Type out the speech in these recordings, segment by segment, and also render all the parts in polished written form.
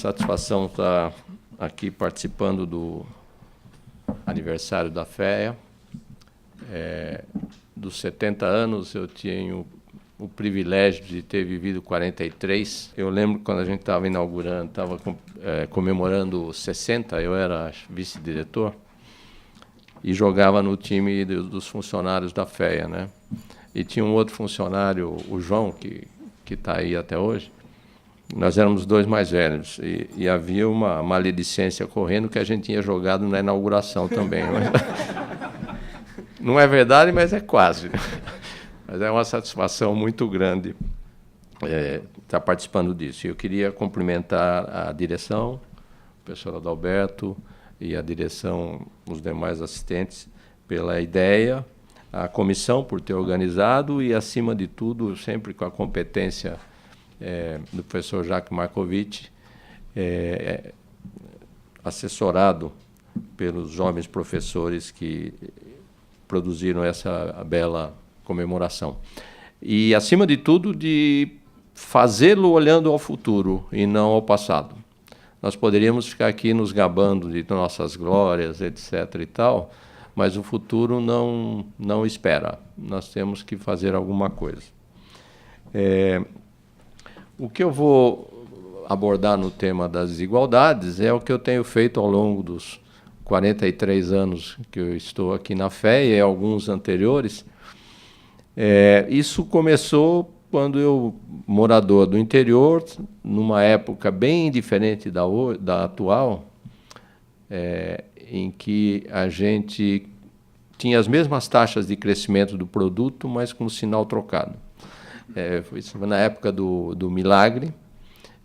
satisfação estar aqui participando do aniversário da FEA. Dos 70 anos, eu tenho o privilégio de ter vivido 43. Eu lembro quando a gente estava inaugurando, estava comemorando 60, eu era vice-diretor e jogava no time dos funcionários da FEA, né? E tinha um outro funcionário, o João, que está aí até hoje. Nós éramos os dois mais velhos e havia uma maledicência correndo que a gente tinha jogado na inauguração também. Não é verdade, mas é quase. Mas é uma satisfação muito grande estar participando disso. Eu queria cumprimentar a direção, o professor Adalberto e a direção, os demais assistentes, pela ideia, a comissão por ter organizado e, acima de tudo, sempre com a competência do professor Jacques Marcovitch, assessorado pelos jovens professores que produziram essa bela comemoração. E, acima de tudo, de fazê-lo olhando ao futuro e não ao passado. Nós poderíamos ficar aqui nos gabando de nossas glórias, etc. e tal, mas o futuro não espera. Nós temos que fazer alguma coisa. O que eu vou abordar no tema das desigualdades é o que eu tenho feito ao longo dos 43 anos que eu estou aqui na FEA e alguns anteriores. Isso começou quando eu, morador do interior, numa época bem diferente da atual, em que a gente tinha as mesmas taxas de crescimento do produto, mas com o sinal trocado. Foi na época do milagre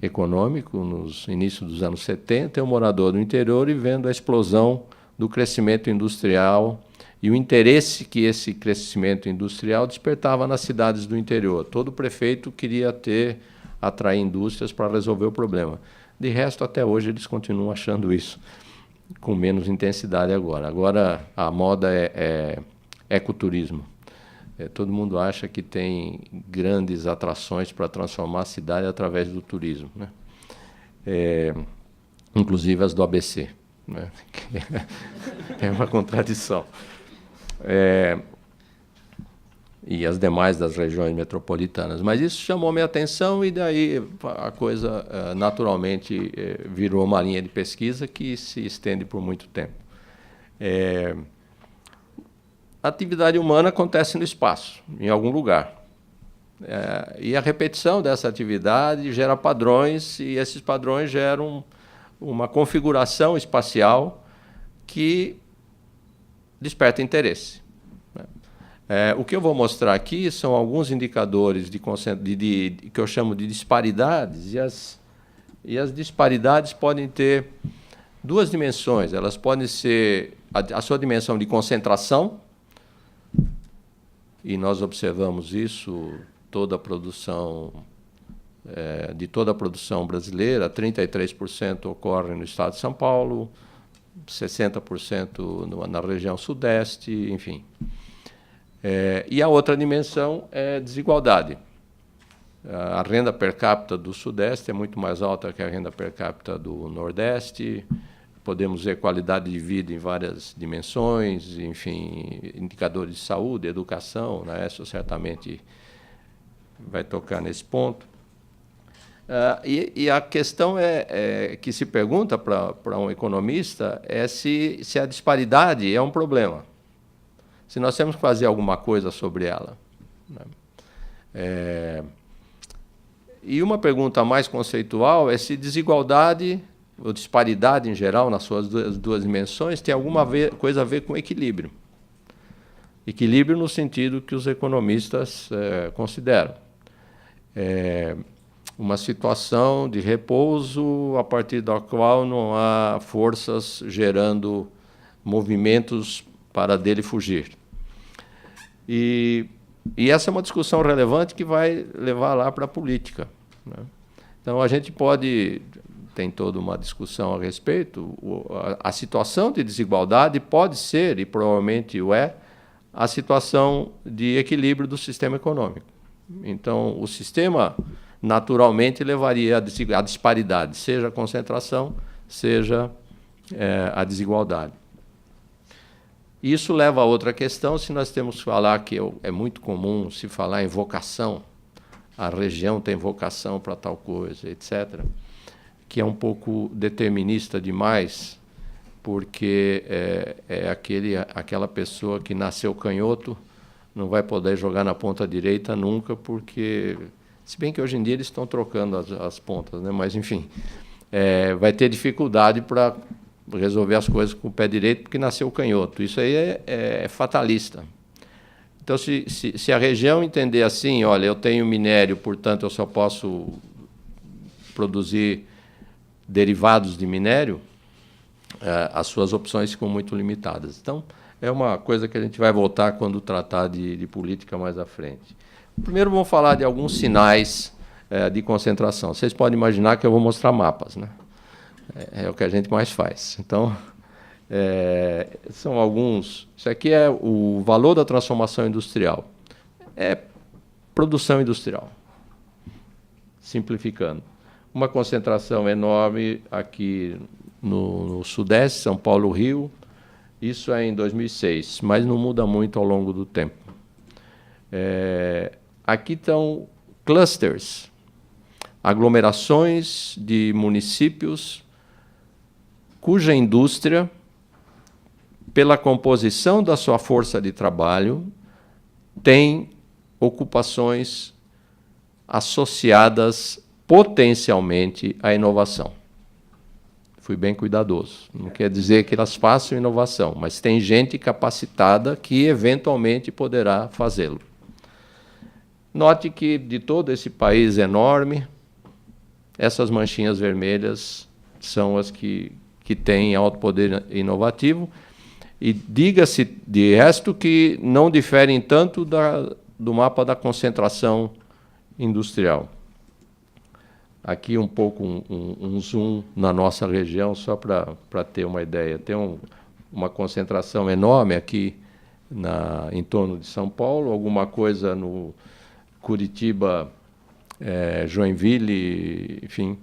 econômico, nos inícios dos anos 70, eu, morador do interior, e vendo a explosão do crescimento industrial e o interesse que esse crescimento industrial despertava nas cidades do interior. Todo prefeito queria atrair indústrias para resolver o problema. De resto, até hoje, eles continuam achando isso, com menos intensidade agora. Agora, a moda é ecoturismo. Todo mundo acha que tem grandes atrações para transformar a cidade através do turismo, né? Inclusive as do ABC, né? É uma contradição. E as demais das regiões metropolitanas. Mas isso chamou minha atenção e daí a coisa naturalmente virou uma linha de pesquisa que se estende por muito tempo. A atividade humana acontece no espaço, em algum lugar. E a repetição dessa atividade gera padrões, e esses padrões geram uma configuração espacial que desperta interesse. O que eu vou mostrar aqui são alguns indicadores que eu chamo de disparidades, e as disparidades podem ter duas dimensões. Elas podem ser a sua dimensão de concentração, e nós observamos isso, toda a produção, de toda a produção brasileira, 33% ocorre no estado de São Paulo, 60% na região sudeste, enfim. E a outra dimensão é desigualdade. A renda per capita do sudeste é muito mais alta que a renda per capita do nordeste. Podemos ver qualidade de vida em várias dimensões, enfim, indicadores de saúde, educação, né? Isso certamente vai tocar nesse ponto. E a questão que se pergunta para um economista é se a disparidade é um problema, se nós temos que fazer alguma coisa sobre ela, né? E uma pergunta mais conceitual é se desigualdade ou disparidade em geral, nas suas duas dimensões, tem alguma coisa a ver com equilíbrio. Equilíbrio no sentido que os economistas consideram. Uma situação de repouso a partir da qual não há forças gerando movimentos para dele fugir. E essa é uma discussão relevante que vai levar lá para a política, né? Então, a gente tem toda uma discussão a respeito. A situação de desigualdade pode ser, e provavelmente o a situação de equilíbrio do sistema econômico. Então, o sistema naturalmente levaria à disparidade, seja a concentração, seja a desigualdade. Isso leva a outra questão, se nós temos que falar que é muito comum se falar em vocação, a região tem vocação para tal coisa, etc., que é um pouco determinista demais, porque aquela pessoa que nasceu canhoto não vai poder jogar na ponta direita nunca, porque, se bem que hoje em dia eles estão trocando as pontas, né? Mas, enfim, vai ter dificuldade para resolver as coisas com o pé direito, porque nasceu canhoto. Isso aí é fatalista. Então, se a região entender assim, olha, eu tenho minério, portanto, eu só posso produzir derivados de minério, as suas opções ficam muito limitadas. Então, é uma coisa que a gente vai voltar quando tratar de política mais à frente. Primeiro, vamos falar de alguns sinais de concentração. Vocês podem imaginar que eu vou mostrar mapas, né? É o que a gente mais faz. Então, são alguns... Isso aqui é o valor da transformação industrial. É produção industrial, simplificando. Uma concentração enorme aqui no Sudeste, São Paulo, Rio. Isso é em 2006, mas não muda muito ao longo do tempo. Aqui estão clusters, aglomerações de municípios cuja indústria, pela composição da sua força de trabalho, tem ocupações associadas potencialmente à inovação. Fui bem cuidadoso. Não quer dizer que elas façam inovação, mas tem gente capacitada que eventualmente poderá fazê-lo. Note que de todo esse país enorme, essas manchinhas vermelhas são as que têm alto poder inovativo, e diga-se de resto que não diferem tanto do mapa da concentração industrial. Aqui um pouco um zoom na nossa região, só para ter uma ideia. Tem uma concentração enorme aqui em torno de São Paulo, alguma coisa no Curitiba, Joinville, enfim,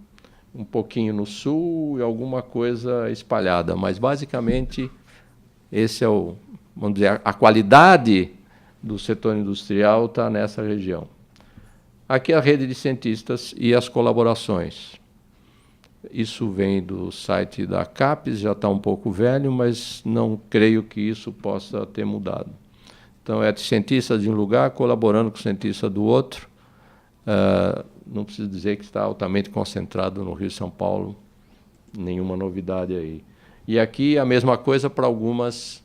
um pouquinho no sul e alguma coisa espalhada. Mas, basicamente, esse é vamos dizer, a qualidade do setor industrial está nessa região. Aqui é a rede de cientistas e as colaborações. Isso vem do site da CAPES, já está um pouco velho, mas não creio que isso possa ter mudado. Então, é de cientistas de um lugar colaborando com cientista do outro. Não preciso dizer que está altamente concentrado no Rio e São Paulo, nenhuma novidade aí. E aqui a mesma coisa para algumas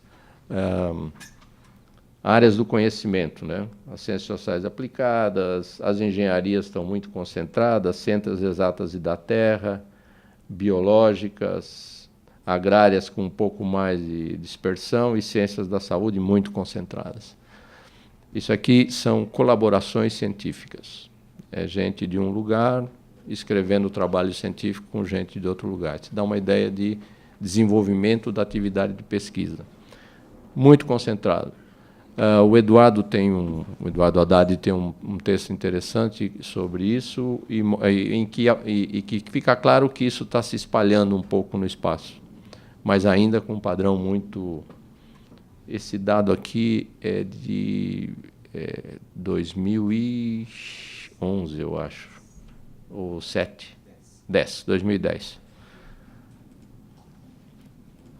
áreas do conhecimento, né? As ciências sociais aplicadas, as engenharias estão muito concentradas, ciências exatas e da terra, biológicas, agrárias com um pouco mais de dispersão e ciências da saúde muito concentradas. Isso aqui são colaborações científicas. É gente de um lugar escrevendo trabalho científico com gente de outro lugar. Isso dá uma ideia de desenvolvimento da atividade de pesquisa. Muito concentrado. O Eduardo Haddad tem um texto interessante sobre isso, em que fica claro que isso está se espalhando um pouco no espaço, mas ainda com um padrão muito... Esse dado aqui é de 2011, eu acho, ou 2010.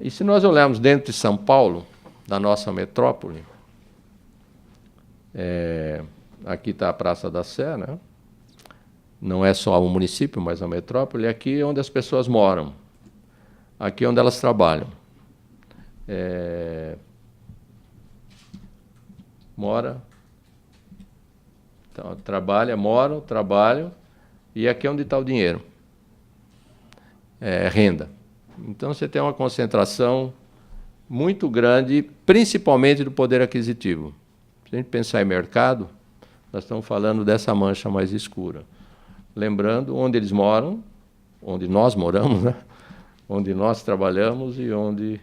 E se nós olharmos dentro de São Paulo, da nossa metrópole, aqui está a Praça da Sé, né? Não é só o município, mas a metrópole. Aqui é onde as pessoas moram, aqui é onde elas trabalham. Então, moram, trabalham, e aqui é onde está o dinheiro. Renda. Então, você tem uma concentração muito grande, principalmente do poder aquisitivo. Se a gente pensar em mercado, nós estamos falando dessa mancha mais escura. Lembrando onde eles moram, onde nós moramos, né? Onde nós trabalhamos e onde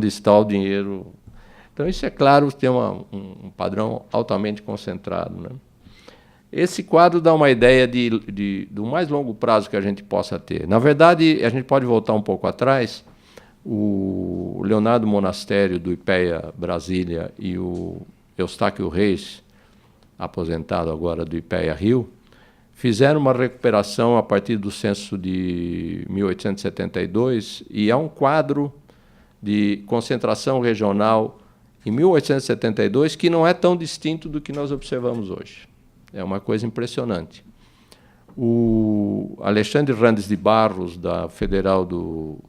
está o dinheiro. Então, isso, é claro, tem um padrão altamente concentrado, né? Esse quadro dá uma ideia do mais longo prazo que a gente possa ter. Na verdade, a gente pode voltar um pouco atrás. O Leonardo Monastério, do IPEA Brasília, e o Eustáquio Reis, aposentado agora do IPEA Rio, fizeram uma recuperação a partir do censo de 1872, e há um quadro de concentração regional em 1872 que não é tão distinto do que nós observamos hoje. É uma coisa impressionante. O Alexandre Randes de Barros, da Federal do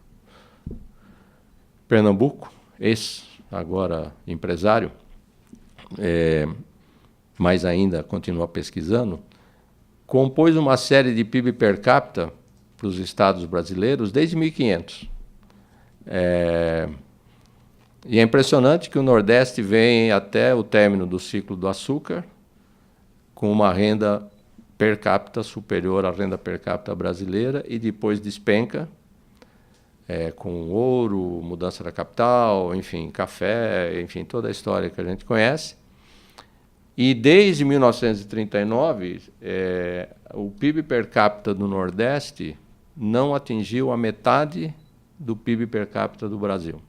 Pernambuco, agora empresário, mas ainda continua pesquisando, compôs uma série de PIB per capita para os estados brasileiros desde 1500. E é impressionante que o Nordeste vem até o término do ciclo do açúcar com uma renda per capita superior à renda per capita brasileira e depois despenca com ouro, mudança da capital, enfim, café, enfim, toda a história que a gente conhece. E desde 1939, o PIB per capita do Nordeste não atingiu a metade do PIB per capita do Brasil.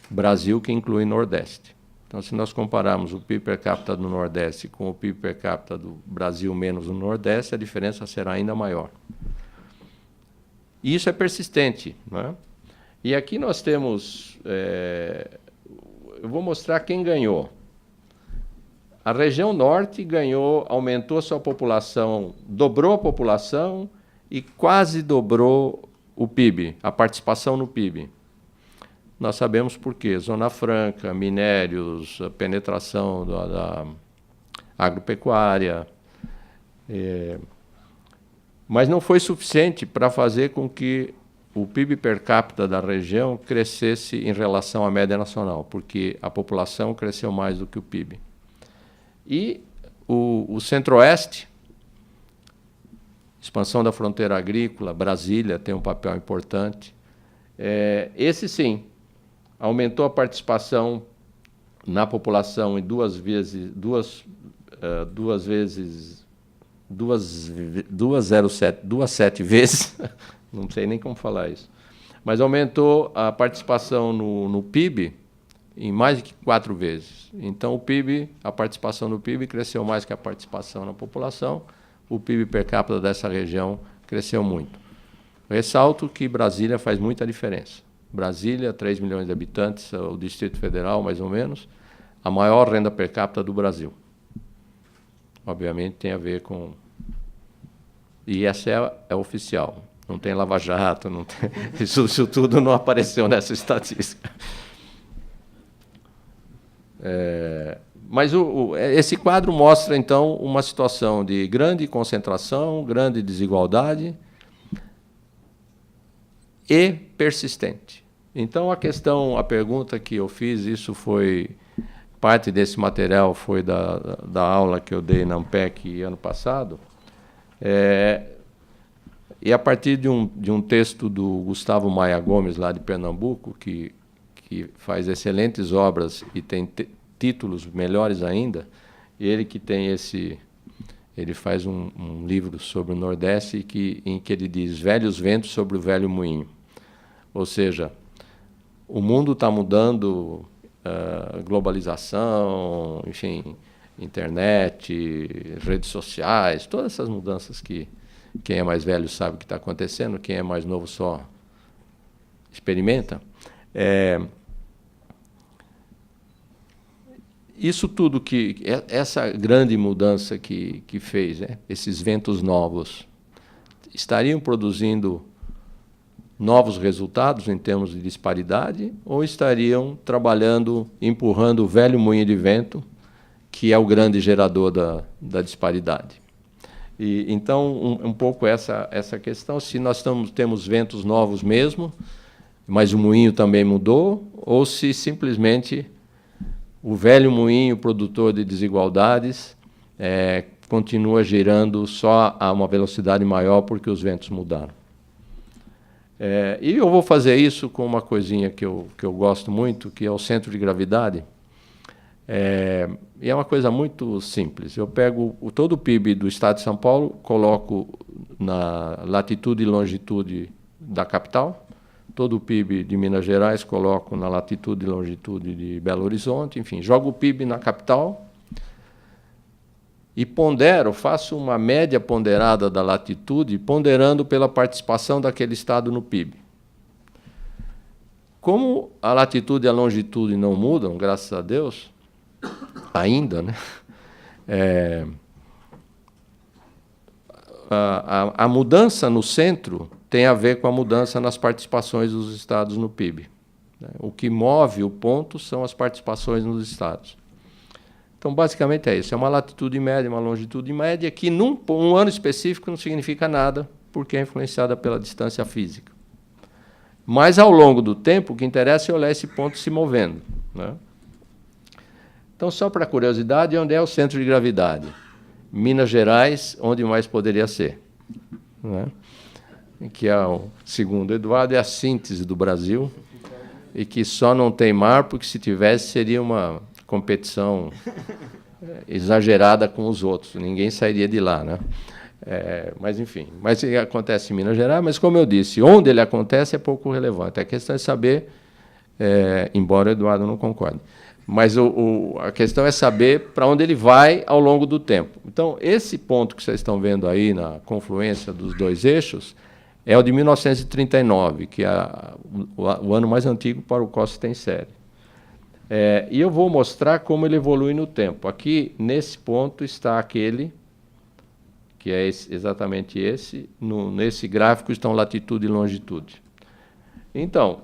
Brasil que inclui Nordeste. Então, se nós compararmos o PIB per capita do Nordeste com o PIB per capita do Brasil menos o Nordeste, a diferença será ainda maior. E isso é persistente, não é? E aqui nós temos... eu vou mostrar quem ganhou. A região norte ganhou, aumentou sua população, dobrou a população e quase dobrou o PIB, a participação no PIB. Nós sabemos por quê. Zona Franca, minérios, a penetração da agropecuária. Mas não foi suficiente para fazer com que o PIB per capita da região crescesse em relação à média nacional, porque a população cresceu mais do que o PIB. E o Centro-Oeste, expansão da fronteira agrícola, Brasília tem um papel importante. Esse sim, aumentou a participação na população em 2,7 vezes, não sei nem como falar isso, mas aumentou a participação no PIB em mais de 4 vezes. Então, a participação no PIB cresceu mais que a participação na população, o PIB per capita dessa região cresceu muito. Ressalto que Brasília faz muita diferença. Brasília, 3 milhões de habitantes, o Distrito Federal, mais ou menos, a maior renda per capita do Brasil. Obviamente tem a ver com... E essa é oficial, não tem lava-jato, não tem... Isso tudo não apareceu nessa estatística. Mas esse quadro mostra, então, uma situação de grande concentração, grande desigualdade e persistente. Então, a pergunta que eu fiz, isso foi... Parte desse material foi da aula que eu dei na Ampec ano passado, e a partir de um texto do Gustavo Maia Gomes, lá de Pernambuco, que faz excelentes obras e tem títulos melhores ainda, ele que tem ele faz um livro sobre o Nordeste em que ele diz Velhos Ventos sobre o Velho Moinho. Ou seja, o mundo está mudando, globalização, enfim, internet, redes sociais, todas essas mudanças que quem é mais velho sabe o que está acontecendo, quem é mais novo só experimenta. Isso tudo essa grande mudança que fez, esses ventos novos, estariam produzindo novos resultados em termos de disparidade ou estariam trabalhando, empurrando o velho moinho de vento, que é o grande gerador da disparidade? E, então, um pouco essa questão, se nós temos ventos novos mesmo, mas o moinho também mudou, ou se simplesmente o velho moinho produtor de desigualdades continua girando só a uma velocidade maior porque os ventos mudaram. E eu vou fazer isso com uma coisinha que eu gosto muito, que é o centro de gravidade. E é uma coisa muito simples. Eu pego todo o PIB do estado de São Paulo, coloco na latitude e longitude da capital, todo o PIB de Minas Gerais coloco na latitude e longitude de Belo Horizonte, enfim, jogo o PIB na capital e pondero, faço uma média ponderada da latitude, ponderando pela participação daquele estado no PIB. Como a latitude e a longitude não mudam, graças a Deus, ainda, né? A mudança no centro tem a ver com a mudança nas participações dos estados no PIB. O que move o ponto são as participações nos estados. Então, basicamente é isso. É uma latitude média, uma longitude média, que num ano específico não significa nada, porque é influenciada pela distância física. Mas, ao longo do tempo, o que interessa é olhar esse ponto se movendo, né? Então, só para curiosidade, onde é o centro de gravidade? Minas Gerais, onde mais poderia ser, né? Que, segundo Eduardo, é a síntese do Brasil, e que só não tem mar, porque se tivesse seria uma competição exagerada com os outros, ninguém sairia de lá, né? Mas, enfim, mas acontece em Minas Gerais, mas, como eu disse, onde ele acontece é pouco relevante. A questão é saber, embora o Eduardo não concorde, mas a questão é saber para onde ele vai ao longo do tempo. Então, esse ponto que vocês estão vendo aí na confluência dos dois eixos é o de 1939, que é o ano mais antigo para o qual se tem série. E eu vou mostrar como ele evolui no tempo. Aqui, nesse ponto, está aquele, que é exatamente esse. Nesse gráfico estão latitude e longitude. Então,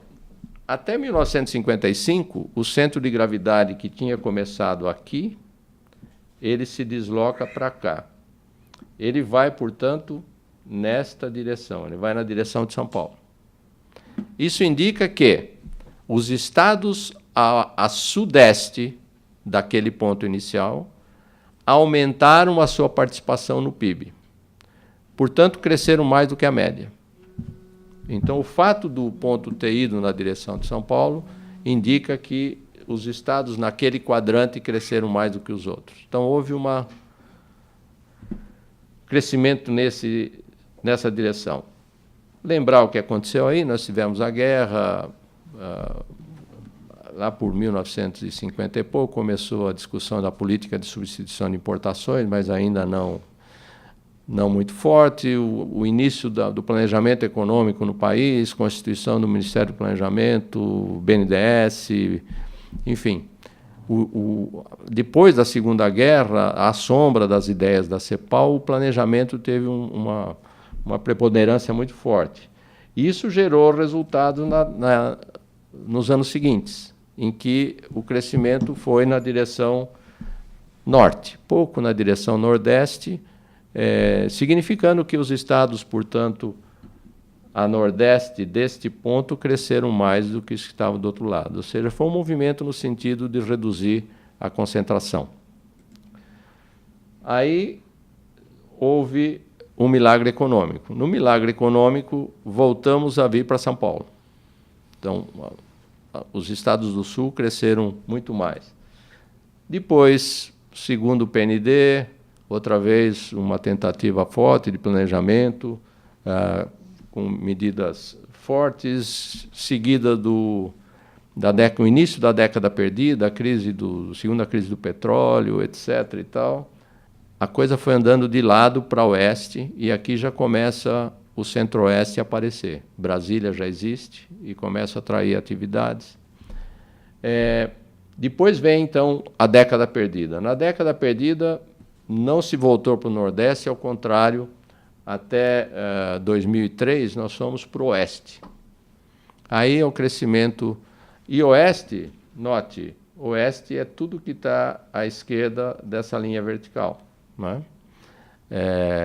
até 1955, o centro de gravidade que tinha começado aqui, ele se desloca para cá. Ele vai, portanto, nesta direção, ele vai na direção de São Paulo. Isso indica que os estados a sudeste daquele ponto inicial aumentaram a sua participação no PIB. Portanto, cresceram mais do que a média. Então, o fato do ponto ter ido na direção de São Paulo indica que os estados naquele quadrante cresceram mais do que os outros. Então, houve um crescimento nessa direção. Lembrar o que aconteceu aí, nós tivemos a guerra, lá por 1950 e pouco, começou a discussão da política de substituição de importações, mas ainda não muito forte, o início do planejamento econômico no país, constituição do Ministério do Planejamento, BNDES, enfim. Depois da Segunda Guerra, à sombra das ideias da CEPAL, o planejamento teve uma preponderância muito forte. Isso gerou resultado nos anos seguintes, em que o crescimento foi na direção norte, pouco na direção nordeste, significando que os estados, portanto, a nordeste deste ponto cresceram mais do que os que estavam do outro lado. Ou seja, foi um movimento no sentido de reduzir a concentração. Aí houve um milagre econômico. No milagre econômico, voltamos a vir para São Paulo. Então, os estados do Sul cresceram muito mais. Depois, segundo o PND, outra vez uma tentativa forte de planejamento, com medidas fortes, seguida do início da década perdida, segunda crise do petróleo, etc. e tal. A coisa foi andando de lado para oeste, e aqui já começa o centro-oeste a aparecer. Brasília já existe e começa a atrair atividades. Depois vem, então, a década perdida. Na década perdida, não se voltou para o Nordeste, ao contrário, até 2003 nós fomos para o Oeste. Aí é o crescimento. E Oeste, note, Oeste é tudo que está à esquerda dessa linha vertical, né?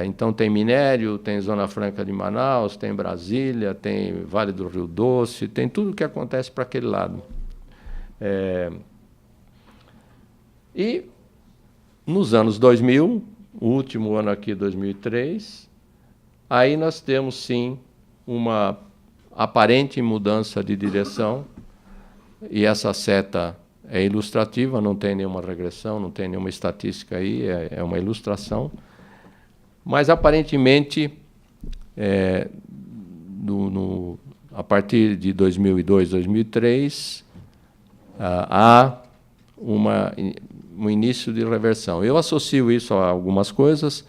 Então tem minério, tem Zona Franca de Manaus, tem Brasília, tem Vale do Rio Doce, tem tudo o que acontece para aquele lado. E nos anos 2000, o último ano aqui, 2003, aí nós temos, sim, uma aparente mudança de direção, e essa seta é ilustrativa, não tem nenhuma regressão, não tem nenhuma estatística aí, é uma ilustração. Mas, aparentemente, a partir de 2002, 2003, há um início de reversão. Eu associo isso a algumas coisas,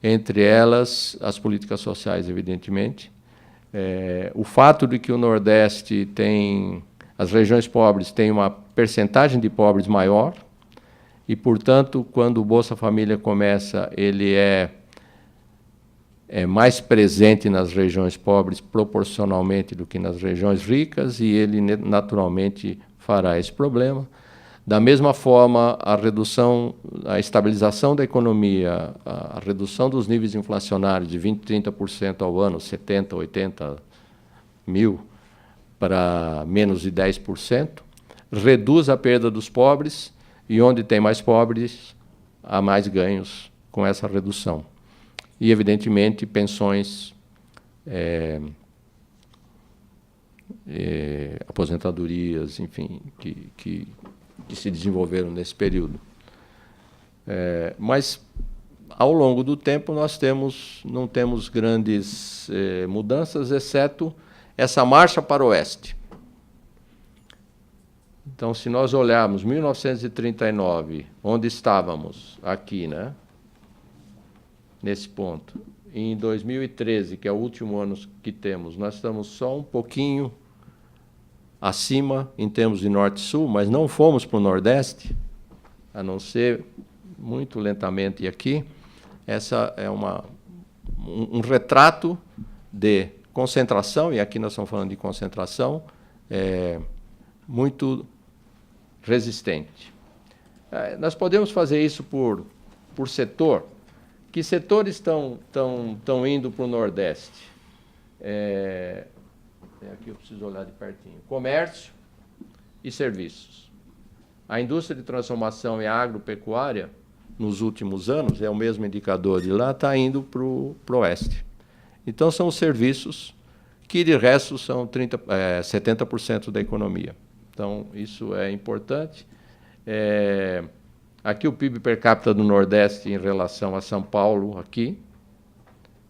entre elas as políticas sociais, evidentemente. O fato de que o Nordeste tem, as regiões pobres têm uma percentagem de pobres maior, e, portanto, quando o Bolsa Família começa, ele é mais presente nas regiões pobres proporcionalmente do que nas regiões ricas, e ele naturalmente fará esse problema. Da mesma forma, a estabilização da economia, a redução dos níveis inflacionários de 20%, 30% ao ano, 70, 80 mil, para menos de 10%, reduz a perda dos pobres, e onde tem mais pobres, há mais ganhos com essa redução. E, evidentemente, pensões, aposentadorias, enfim, que se desenvolveram nesse período. Mas, ao longo do tempo, nós não temos grandes mudanças, exceto essa marcha para o oeste. Então, se nós olharmos 1939, onde estávamos aqui, né, nesse ponto, e em 2013, que é o último ano que temos, nós estamos só um pouquinho acima em termos de norte e sul, mas não fomos para o Nordeste, a não ser muito lentamente aqui. Essa é um retrato de concentração, e aqui nós estamos falando de concentração, muito resistente. Nós podemos fazer isso por setor. Que setores estão indo para o Nordeste? Aqui eu preciso olhar de pertinho. Comércio e serviços. A indústria de transformação e a agropecuária, nos últimos anos, é o mesmo indicador de lá, está indo para o oeste. Então, são os serviços que, de resto, são 70% da economia. Então, isso é importante. Aqui o PIB per capita do Nordeste em relação a São Paulo, aqui,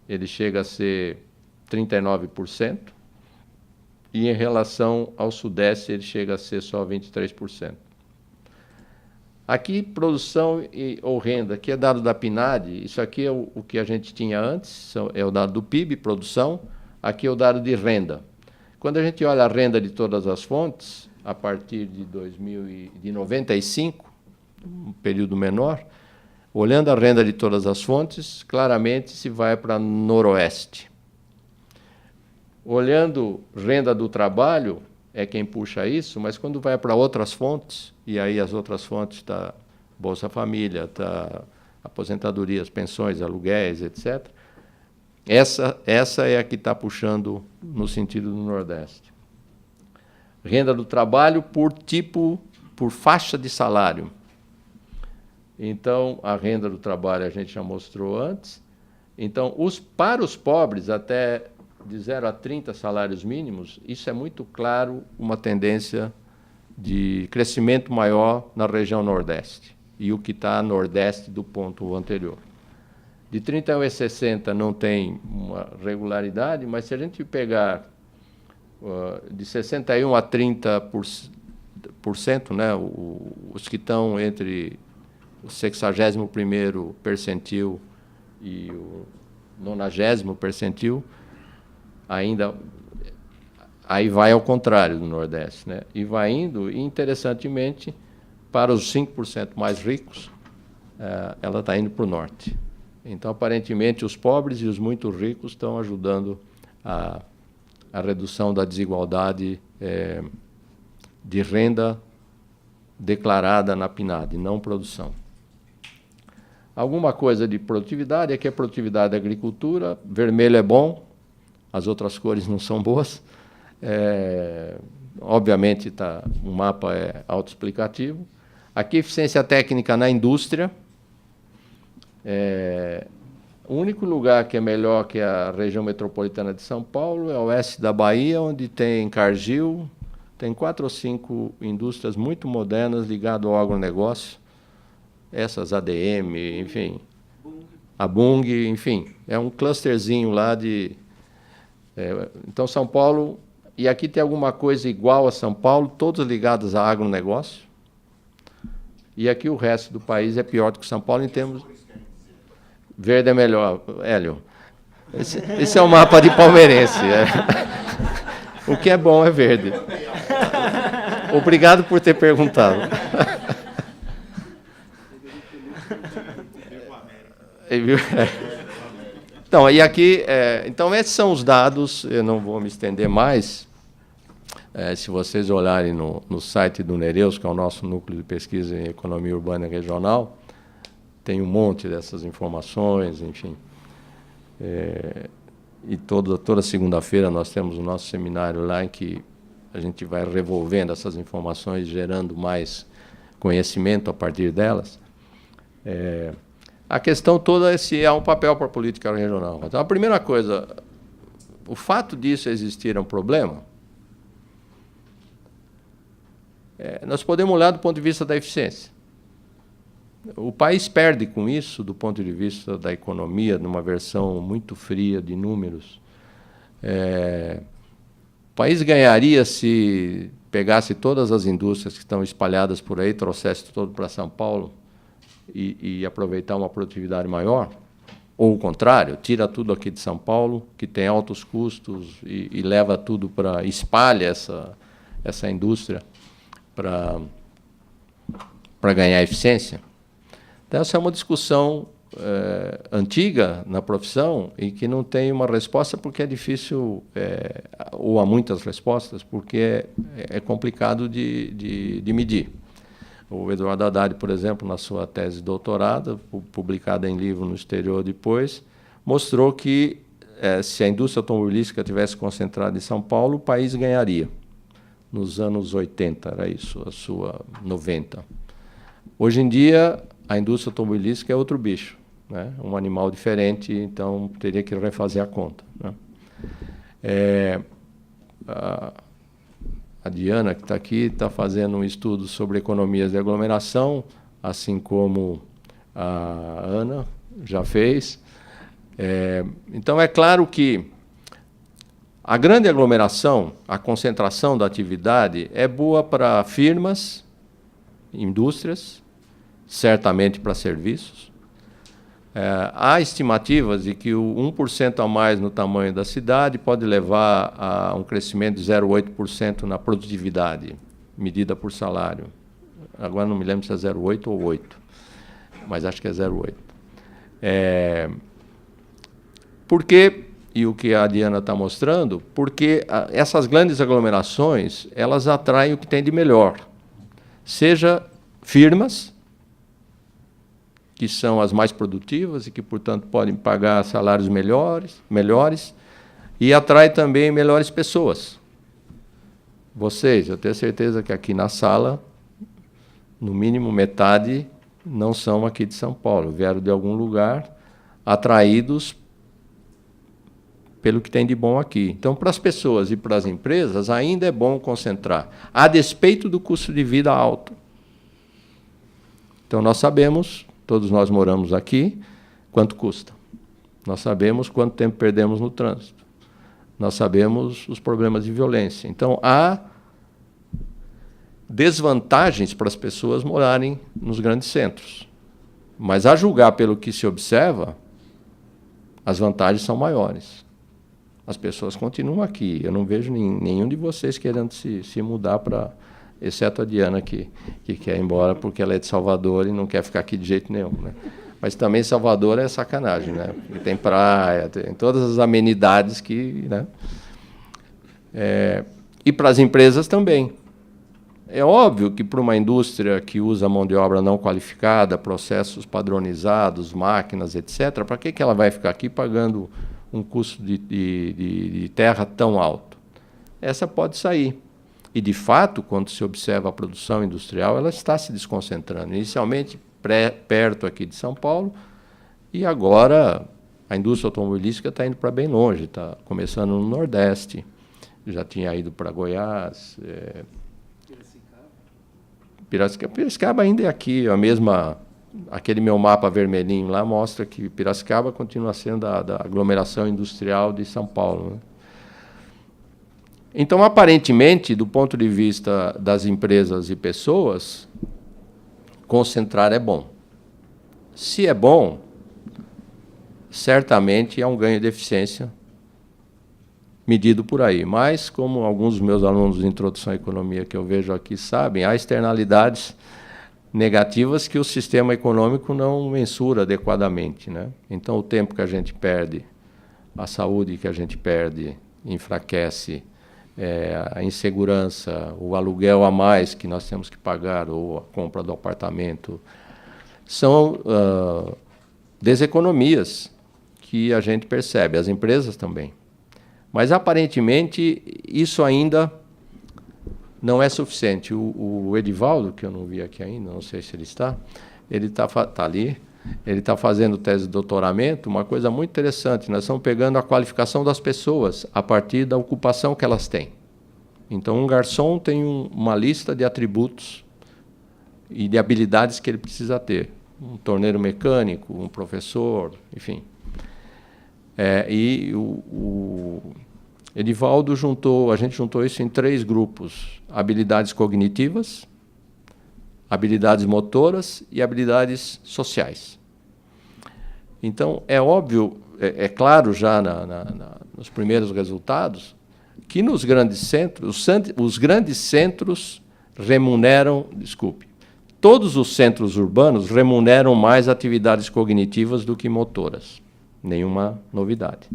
ele chega a ser 39%, e em relação ao Sudeste ele chega a ser só 23%. Aqui, produção ou renda, aqui é dado da PNAD, isso aqui é o que a gente tinha antes, é o dado do PIB, produção, aqui é o dado de renda. Quando a gente olha a renda de todas as fontes, a partir de 95, um período menor, olhando a renda de todas as fontes, claramente se vai para Noroeste. Olhando renda do trabalho, é quem puxa isso, mas quando vai para outras fontes, e aí as outras fontes está Bolsa Família, está aposentadorias, pensões, aluguéis, etc., essa é a que está puxando no sentido do Nordeste. Renda do trabalho por faixa de salário. Então, a renda do trabalho a gente já mostrou antes. Então, para os pobres, até de 0 a 30 salários mínimos, isso é muito claro uma tendência de crescimento maior na região Nordeste, e o que está Nordeste do ponto anterior. De 31 a 60 não tem uma regularidade, mas se a gente pegar de 61 a 30%, né, os que estão entre o 61º percentil e o 90º percentil, ainda aí vai ao contrário do Nordeste, né? E vai indo, e interessantemente, para os 5% mais ricos, ela está indo para o Norte. Então, aparentemente, os pobres e os muito ricos estão ajudando a redução da desigualdade de renda declarada na PNAD, não produção. Alguma coisa de produtividade, aqui é produtividade da agricultura, vermelho é bom, as outras cores não são boas. Obviamente, o mapa é autoexplicativo. Aqui, eficiência técnica na indústria. O único lugar que é melhor que a região metropolitana de São Paulo é o oeste da Bahia, onde tem Cargill, tem 4 ou 5 indústrias muito modernas ligadas ao agronegócio, essas ADM, enfim, a Bung, enfim, é um clusterzinho lá de... então, São Paulo, e aqui tem alguma coisa igual a São Paulo, todas ligadas a agronegócio, e aqui o resto do país é pior do que São Paulo em termos... Verde é melhor, Hélio. Esse é o mapa de palmeirense. O que é bom é verde. Obrigado por ter perguntado. Então, e aqui, então esses são os dados, eu não vou me estender mais. Se vocês olharem no site do Nereus, que é o nosso núcleo de pesquisa em economia urbana e regional, tem um monte dessas informações, enfim. E toda segunda-feira nós temos o nosso seminário lá em que a gente vai revolvendo essas informações, gerando mais conhecimento a partir delas. A questão toda é se há um papel para a política regional. Então, a primeira coisa, o fato disso existir é um problema. Nós podemos olhar do ponto de vista da eficiência. O país perde com isso, do ponto de vista da economia, numa versão muito fria de números. O país ganharia se pegasse todas as indústrias que estão espalhadas por aí, trouxesse todo para São Paulo e aproveitar uma produtividade maior? Ou o contrário, tira tudo aqui de São Paulo, que tem altos custos, e leva tudo para... espalha essa indústria para ganhar eficiência? Então, essa é uma discussão antiga na profissão e que não tem uma resposta porque é difícil, ou há muitas respostas, porque é complicado de medir. O Eduardo Haddad, por exemplo, na sua tese de doutorado, publicada em livro no exterior depois, mostrou que se a indústria automobilística tivesse concentrada em São Paulo, o país ganharia. Nos anos 80, era isso, a sua 90. Hoje em dia, a indústria automobilística é outro bicho, né? Um animal diferente, então teria que refazer a conta, né? A Diana, que está aqui, está fazendo um estudo sobre economias de aglomeração, assim como a Ana já fez. Então, é claro que a grande aglomeração, a concentração da atividade, é boa para firmas, indústrias, certamente para serviços. Há estimativas de que o 1% a mais no tamanho da cidade pode levar a um crescimento de 0,8% na produtividade, medida por salário. Agora não me lembro se é 0,8 ou 8, mas acho que é 0,8. Por quê? E o que a Diana está mostrando, porque essas grandes aglomerações, elas atraem o que tem de melhor. Seja firmas, que são as mais produtivas e que, portanto, podem pagar salários melhores, e atrai também melhores pessoas. Vocês, eu tenho certeza que aqui na sala, no mínimo metade não são aqui de São Paulo, vieram de algum lugar, atraídos pelo que tem de bom aqui. Então, para as pessoas e para as empresas, ainda é bom concentrar, a despeito do custo de vida alto. Então, nós sabemos, todos nós moramos aqui, quanto custa. Nós sabemos quanto tempo perdemos no trânsito. Nós sabemos os problemas de violência. Então, há desvantagens para as pessoas morarem nos grandes centros. Mas, a julgar pelo que se observa, as vantagens são maiores. As pessoas continuam aqui. Eu não vejo nenhum de vocês querendo se mudar para... exceto a Diana, que quer ir embora porque ela é de Salvador e não quer ficar aqui de jeito nenhum, né? Mas também Salvador é sacanagem, né? Porque tem praia, tem todas as amenidades que... né? E para as empresas também. É óbvio que para uma indústria que usa mão de obra não qualificada, processos padronizados, máquinas, etc., para que ela vai ficar aqui pagando um custo de terra tão alto? Essa pode sair. E, de fato, quando se observa a produção industrial, ela está se desconcentrando. Inicialmente, perto aqui de São Paulo, e agora a indústria automobilística está indo para bem longe, está começando no Nordeste. já tinha ido para Goiás. Piracicaba ainda é aqui, aquele meu mapa vermelhinho lá mostra que Piracicaba continua sendo da aglomeração industrial de São Paulo, né? Então, aparentemente, do ponto de vista das empresas e pessoas, concentrar é bom. Se é bom, certamente é um ganho de eficiência medido por aí. Mas, como alguns dos meus alunos de Introdução à Economia que eu vejo aqui sabem, há externalidades negativas que o sistema econômico não mensura adequadamente, né? Então, o tempo que a gente perde, a saúde que a gente perde, enfraquece, a insegurança, o aluguel a mais que nós temos que pagar, ou a compra do apartamento, são deseconomias que a gente percebe, as empresas também. Mas, aparentemente, isso ainda não é suficiente. O Edivaldo, que eu não vi aqui ainda, não sei se ele está ali, ele está fazendo tese de doutoramento, uma coisa muito interessante. Nós estamos pegando a qualificação das pessoas a partir da ocupação que elas têm. Então, um garçom tem uma lista de atributos e de habilidades que ele precisa ter. Um torneiro mecânico, um professor, enfim. E o Edivaldo a gente juntou isso em 3 grupos: habilidades cognitivas, habilidades motoras e habilidades sociais. Então, é óbvio, é claro já nos primeiros resultados, que nos grandes centros, os grandes centros remuneram, todos os centros urbanos remuneram mais atividades cognitivas do que motoras. Nenhuma novidade.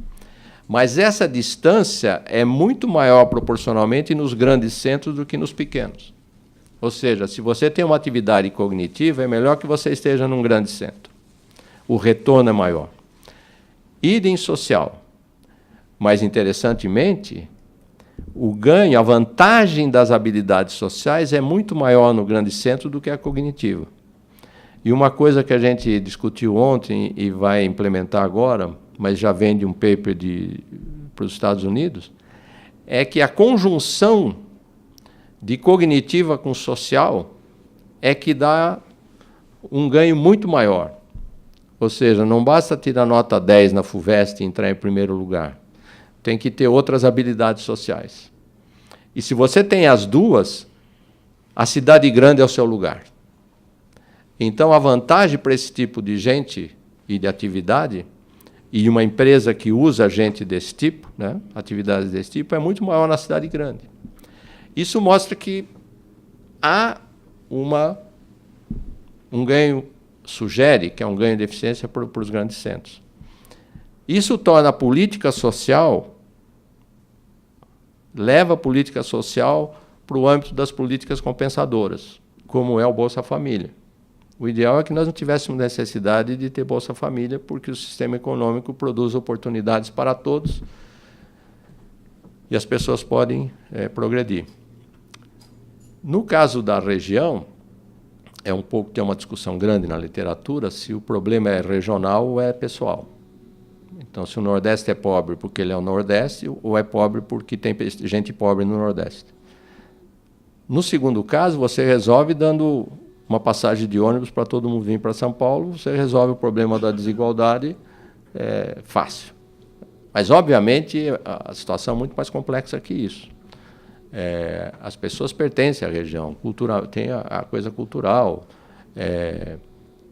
Mas essa distância é muito maior proporcionalmente nos grandes centros do que nos pequenos. Ou seja, se você tem uma atividade cognitiva, é melhor que você esteja num grande centro. O retorno é maior. Idem social. Mas, interessantemente, o ganho, a vantagem das habilidades sociais é muito maior no grande centro do que a cognitiva. E uma coisa que a gente discutiu ontem e vai implementar agora, mas já vem de um paper para os Estados Unidos, é que a conjunção de cognitiva com social é que dá um ganho muito maior. Ou seja, não basta tirar nota 10 na FUVEST e entrar em primeiro lugar. Tem que ter outras habilidades sociais. E se você tem as duas, a cidade grande é o seu lugar. Então, a vantagem para esse tipo de gente e de atividade, e uma empresa que usa gente desse tipo, né, atividades desse tipo, é muito maior na cidade grande. Isso mostra que há um ganho, sugere que é um ganho de eficiência para os grandes centros. Isso torna a política social, leva a política social para o âmbito das políticas compensadoras, como é o Bolsa Família. O ideal é que nós não tivéssemos necessidade de ter Bolsa Família, porque o sistema econômico produz oportunidades para todos e as pessoas podem progredir. No caso da região, tem uma discussão grande na literatura se o problema é regional ou é pessoal. Então, se o Nordeste é pobre porque ele é o Nordeste, ou é pobre porque tem gente pobre no Nordeste. No segundo caso, você resolve dando uma passagem de ônibus para todo mundo vir para São Paulo, você resolve o problema da desigualdade fácil. Mas, obviamente, a situação é muito mais complexa que isso. As pessoas pertencem à região, tem a coisa cultural,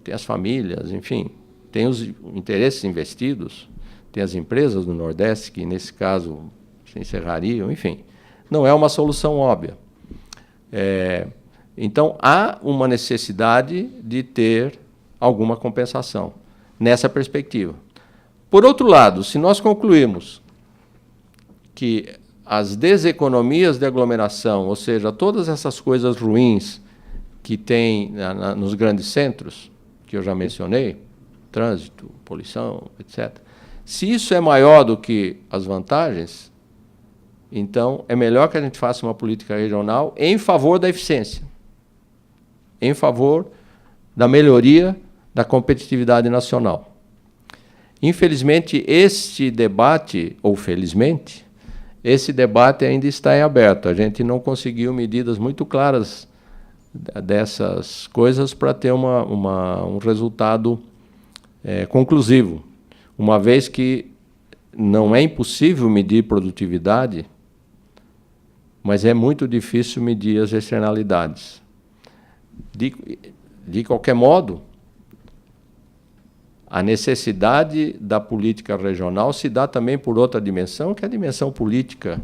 tem as famílias, enfim, tem os interesses investidos, tem as empresas do Nordeste que, nesse caso, se encerrariam, enfim. Não é uma solução óbvia. Então, há uma necessidade de ter alguma compensação nessa perspectiva. Por outro lado, se nós concluirmos que as deseconomias de aglomeração, ou seja, todas essas coisas ruins que tem nos grandes centros, que eu já mencionei, trânsito, poluição, etc., se isso é maior do que as vantagens, então é melhor que a gente faça uma política regional em favor da eficiência, em favor da melhoria da competitividade nacional. Infelizmente, este debate, ou felizmente, esse debate ainda está em aberto. A gente não conseguiu medidas muito claras dessas coisas para ter um resultado conclusivo, uma vez que não é impossível medir produtividade, mas é muito difícil medir as externalidades. De qualquer modo, a necessidade da política regional se dá também por outra dimensão, que é a dimensão política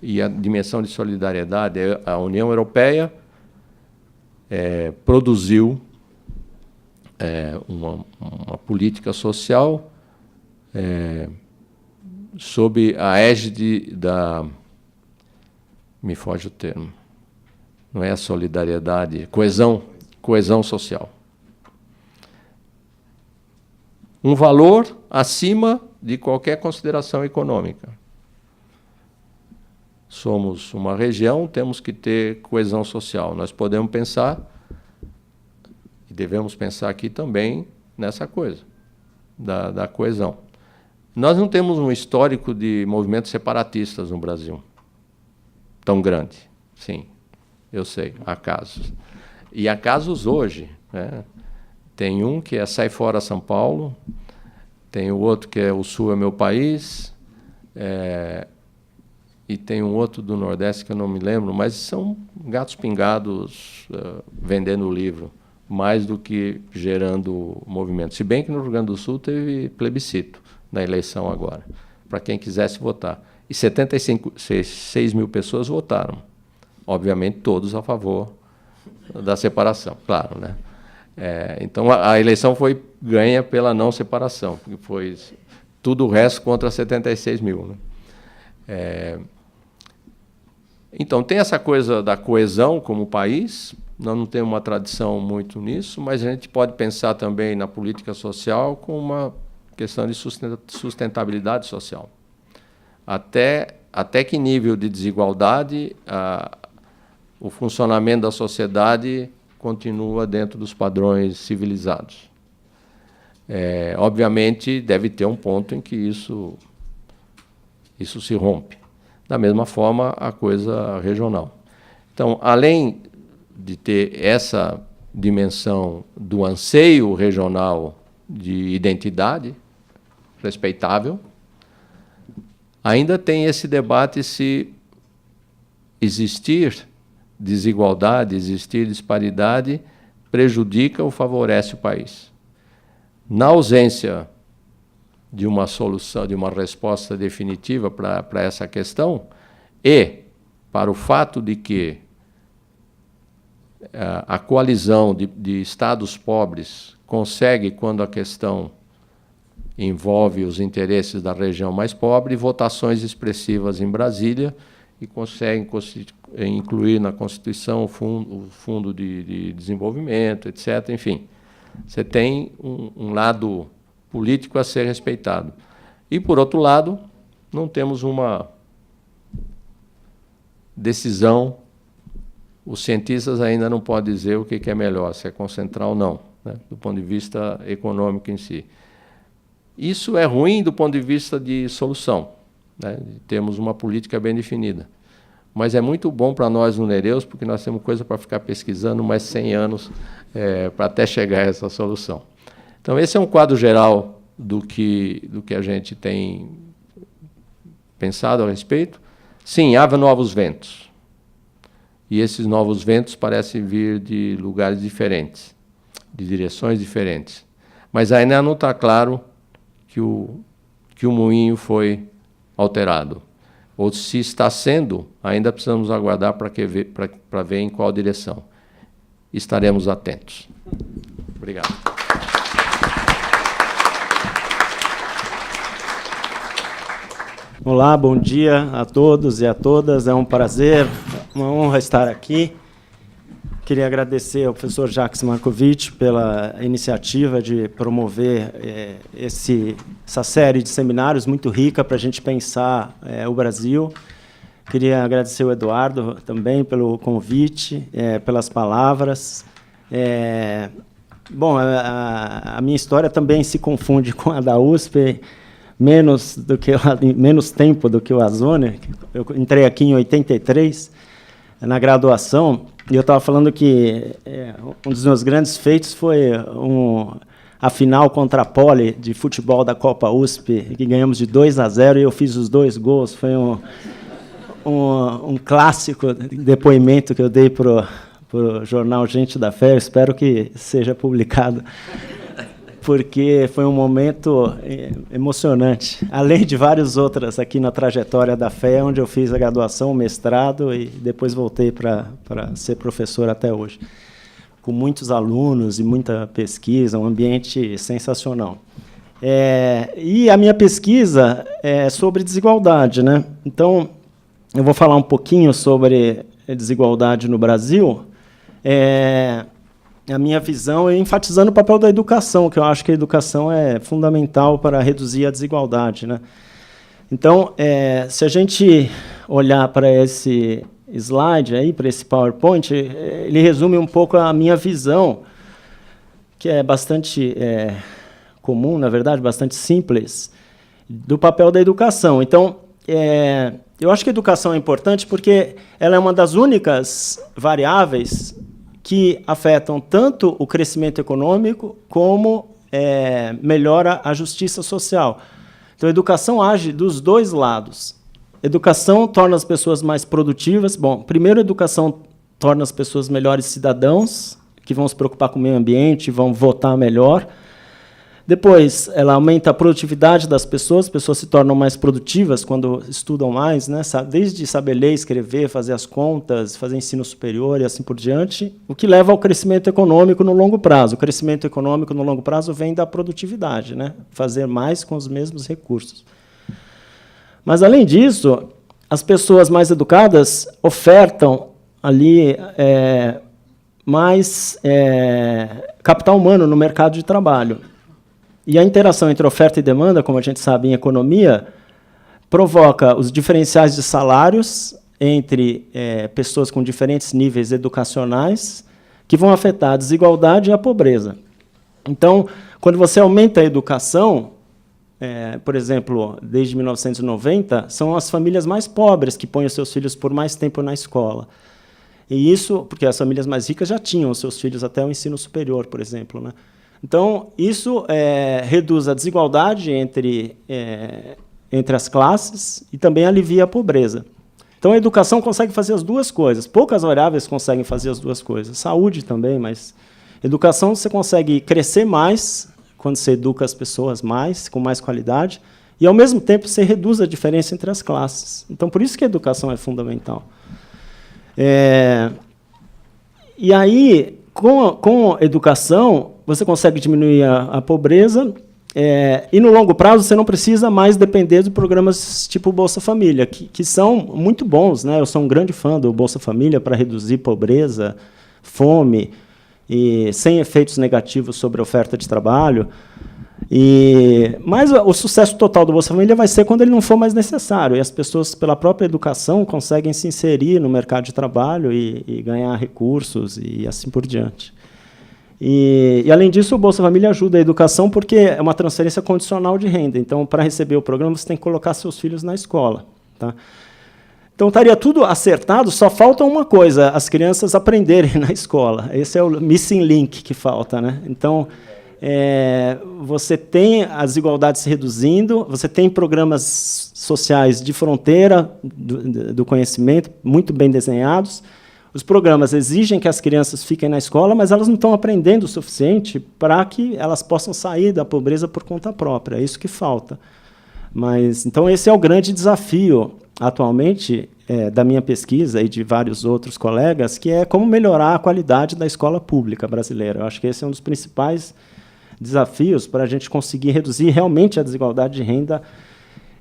e a dimensão de solidariedade. A União Europeia produziu uma política social sob a égide da... Me foge o termo. Não é a solidariedade, coesão social. Um valor acima de qualquer consideração econômica. Somos uma região, temos que ter coesão social. Nós podemos pensar, e devemos pensar aqui também, nessa coisa, da coesão. Nós não temos um histórico de movimentos separatistas no Brasil tão grande. Sim, eu sei, há casos. E há casos hoje, né? Tem um que é Sai Fora São Paulo, tem o outro que é O Sul é Meu País, e tem um outro do Nordeste que eu não me lembro, mas são gatos pingados vendendo livro, mais do que gerando movimento. Se bem que no Rio Grande do Sul teve plebiscito na eleição agora, para quem quisesse votar. E 76 mil pessoas votaram. Obviamente, todos a favor da separação, claro, né? Então, a eleição foi ganha pela não separação, porque foi tudo o resto contra 76 mil. Né? Então, tem essa coisa da coesão como país, nós não temos uma tradição muito nisso, mas a gente pode pensar também na política social como uma questão de sustentabilidade social. Até que nível de desigualdade o funcionamento da sociedade continua dentro dos padrões civilizados. Obviamente, deve ter um ponto em que isso se rompe. Da mesma forma, a coisa regional. Então, além de ter essa dimensão do anseio regional de identidade respeitável, ainda tem esse debate se existir desigualdade, existir disparidade, prejudica ou favorece o país. Na ausência de uma solução, de uma resposta definitiva para essa questão, e para o fato de que a coalizão de estados pobres consegue, quando a questão envolve os interesses da região mais pobre, votações expressivas em Brasília e consegue incluir na Constituição o Fundo de Desenvolvimento, etc. Enfim, você tem um lado político a ser respeitado. E, por outro lado, não temos uma decisão. Os cientistas ainda não podem dizer o que é melhor, se é concentrar ou não, né, do ponto de vista econômico em si. Isso é ruim do ponto de vista de solução, né? Temos uma política bem definida. Mas é muito bom para nós no Nereus, porque nós temos coisa para ficar pesquisando mais 100 anos para até chegar a essa solução. Então, esse é um quadro geral do que a gente tem pensado a respeito. Sim, há novos ventos. E esses novos ventos parecem vir de lugares diferentes, de direções diferentes. Mas ainda não está claro que o moinho foi alterado. Ou se está sendo, ainda precisamos aguardar para ver em qual direção. Estaremos atentos. Obrigado. Olá, bom dia a todos e a todas. É um prazer, uma honra estar aqui. Queria agradecer ao professor Jacques Marcovitch pela iniciativa de promover essa série de seminários muito rica para a gente pensar o Brasil. Queria agradecer ao Eduardo também pelo convite, pelas palavras. Bom, a minha história também se confunde com a da USP, menos tempo do que o Azzoner. Eu entrei aqui em 83, na graduação, e eu estava falando que um dos meus grandes feitos foi a final contra a Poli de futebol da Copa USP, que ganhamos de 2-0, e eu fiz os 2 gols. Foi um clássico depoimento que eu dei para o jornal Gente da Fé. Eu espero que seja publicado, porque foi um momento emocionante, além de várias outras aqui na trajetória da fé, onde eu fiz a graduação, o mestrado, e depois voltei para ser professor até hoje, com muitos alunos e muita pesquisa, um ambiente sensacional. E a minha pesquisa é sobre desigualdade, né? Então, eu vou falar um pouquinho sobre desigualdade no Brasil. A minha visão é enfatizando o papel da educação, que eu acho que a educação é fundamental para reduzir a desigualdade, né? Então, se a gente olhar para esse slide, aí, para esse PowerPoint, ele resume um pouco a minha visão, que é bastante comum, na verdade, bastante simples, do papel da educação. Então, eu acho que a educação é importante porque ela é uma das únicas variáveis que afetam tanto o crescimento econômico como melhora a justiça social. Então, a educação age dos 2 lados. Educação torna as pessoas mais produtivas. Bom, primeiro, a educação torna as pessoas melhores cidadãos, que vão se preocupar com o meio ambiente, vão votar melhor. Depois, ela aumenta a produtividade das pessoas, as pessoas se tornam mais produtivas quando estudam mais, né? Desde saber ler, escrever, fazer as contas, fazer ensino superior e assim por diante, o que leva ao crescimento econômico no longo prazo. O crescimento econômico no longo prazo vem da produtividade, né? Fazer mais com os mesmos recursos. Mas, além disso, as pessoas mais educadas ofertam ali mais capital humano no mercado de trabalho. E a interação entre oferta e demanda, como a gente sabe em economia, provoca os diferenciais de salários entre pessoas com diferentes níveis educacionais, que vão afetar a desigualdade e a pobreza. Então, quando você aumenta a educação, por exemplo, desde 1990, são as famílias mais pobres que põem os seus filhos por mais tempo na escola. E isso porque as famílias mais ricas já tinham os seus filhos até o ensino superior, por exemplo, né? Então, isso reduz a desigualdade entre as classes e também alivia a pobreza. Então, a educação consegue fazer as 2 coisas. Poucas variáveis conseguem fazer as 2 coisas. Saúde também, mas educação você consegue crescer mais quando você educa as pessoas mais, com mais qualidade, e, ao mesmo tempo, você reduz a diferença entre as classes. Então, por isso que a educação é fundamental. E aí, com a educação, você consegue diminuir a pobreza, e, no longo prazo, você não precisa mais depender de programas tipo Bolsa Família, que são muito bons, né? Eu sou um grande fã do Bolsa Família para reduzir pobreza, fome, e sem efeitos negativos sobre a oferta de trabalho. Mas o sucesso total do Bolsa Família vai ser quando ele não for mais necessário, e as pessoas, pela própria educação, conseguem se inserir no mercado de trabalho e ganhar recursos e assim por diante. E, além disso, o Bolsa Família ajuda a educação porque é uma transferência condicional de renda. Então, para receber o programa, você tem que colocar seus filhos na escola, tá? Então, estaria tudo acertado, só falta uma coisa, as crianças aprenderem na escola. Esse é o missing link que falta, né? Então, você tem as desigualdades se reduzindo, você tem programas sociais de fronteira do conhecimento, muito bem desenhados. Os programas exigem que as crianças fiquem na escola, mas elas não estão aprendendo o suficiente para que elas possam sair da pobreza por conta própria. É isso que falta. Então, esse é o grande desafio, atualmente, da minha pesquisa e de vários outros colegas, que é como melhorar a qualidade da escola pública brasileira. Eu acho que esse é um dos principais desafios para a gente conseguir reduzir realmente a desigualdade de renda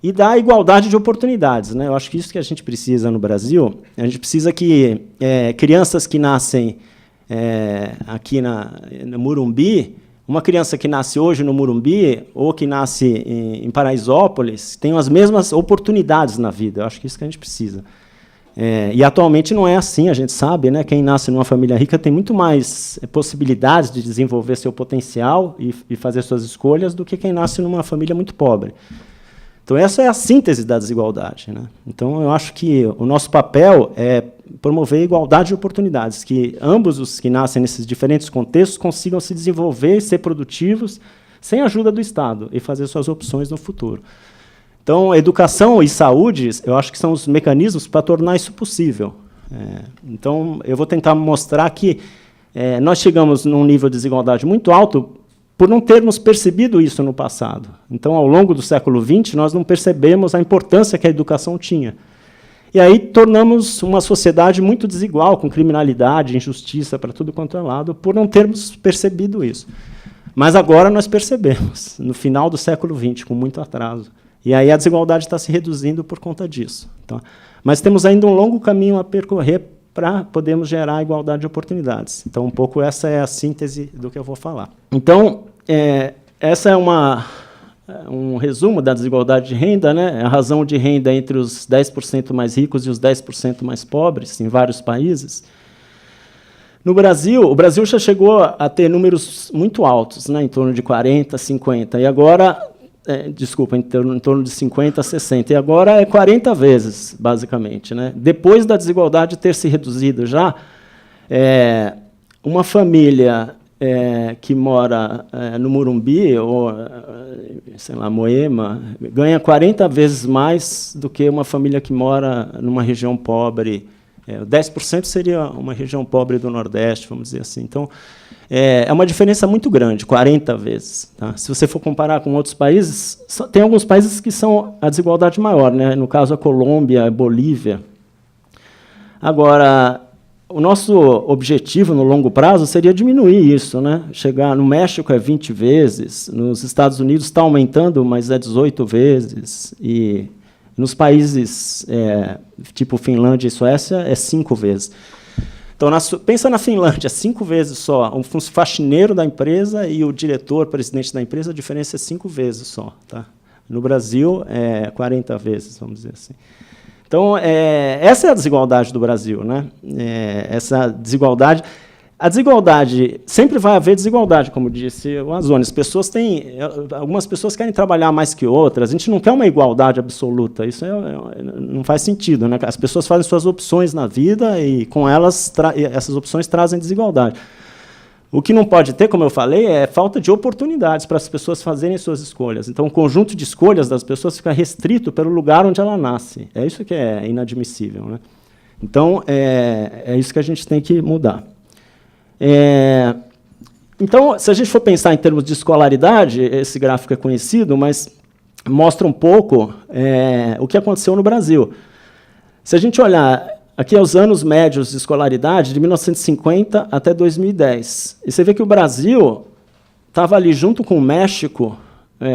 e dar igualdade de oportunidades, né? Eu acho que isso que a gente precisa no Brasil. A gente precisa que crianças que nascem aqui no Morumbi, uma criança que nasce hoje no Morumbi ou que nasce em Paraisópolis, tenham as mesmas oportunidades na vida. Eu acho que isso que a gente precisa. E atualmente não é assim, a gente sabe, né? Quem nasce numa família rica tem muito mais possibilidades de desenvolver seu potencial e fazer suas escolhas do que quem nasce numa família muito pobre. Então, essa é a síntese da desigualdade, né? Então, eu acho que o nosso papel é promover a igualdade de oportunidades, que ambos os que nascem nesses diferentes contextos consigam se desenvolver e ser produtivos sem a ajuda do Estado e fazer suas opções no futuro. Então, educação e saúde, eu acho que são os mecanismos para tornar isso possível. Então, eu vou tentar mostrar que nós chegamos num nível de desigualdade muito alto por não termos percebido isso no passado. Então, ao longo do século XX, nós não percebemos a importância que a educação tinha. E aí tornamos uma sociedade muito desigual, com criminalidade, injustiça para tudo quanto é lado, por não termos percebido isso. Mas agora nós percebemos, no final do século XX, com muito atraso. E aí a desigualdade está se reduzindo por conta disso. Tá? Mas temos ainda um longo caminho a percorrer para podermos gerar igualdade de oportunidades. Então, um pouco essa é a síntese do que eu vou falar. Então, essa é um resumo da desigualdade de renda, né? A razão de renda entre os 10% mais ricos e os 10% mais pobres, em vários países. No Brasil, o Brasil já chegou a ter números muito altos, né? Em torno de 40, 50, e agora... desculpa, em torno de 50 a 60, e agora é 40 vezes, basicamente. Né? Depois da desigualdade ter se reduzido já, uma família que mora no Morumbi, ou, sei lá, Moema, ganha 40 vezes mais do que uma família que mora numa região pobre. 10% seria uma região pobre do Nordeste, vamos dizer assim. Então, é uma diferença muito grande, 40 vezes. Tá? Se você for comparar com outros países, tem alguns países que são a desigualdade maior, né? No caso, a Colômbia, a Bolívia. Agora, o nosso objetivo no longo prazo seria diminuir isso. Né? Chegar no México é 20 vezes, nos Estados Unidos está aumentando, mas é 18 vezes, e nos países tipo Finlândia e Suécia é 5 vezes. Então, pensa na Finlândia, 5 vezes só. Um faxineiro da empresa e o diretor, presidente da empresa, a diferença é 5 vezes só. Tá? No Brasil, 40 vezes, vamos dizer assim. Então, essa é a desigualdade do Brasil. Né? Essa desigualdade... A desigualdade, sempre vai haver desigualdade, como disse o Azzoni. Algumas pessoas querem trabalhar mais que outras. A gente não quer uma igualdade absoluta. Isso não faz sentido. Né? As pessoas fazem suas opções na vida e, com elas, essas opções trazem desigualdade. O que não pode ter, como eu falei, é falta de oportunidades para as pessoas fazerem suas escolhas. Então, o conjunto de escolhas das pessoas fica restrito pelo lugar onde ela nasce. É isso que é inadmissível. Né? Então, é isso que a gente tem que mudar. Então, se a gente for pensar em termos de escolaridade, esse gráfico é conhecido, mas mostra um pouco o que aconteceu no Brasil. Se a gente olhar aqui aos anos médios de escolaridade, de 1950 até 2010, e você vê que o Brasil estava ali junto com o México,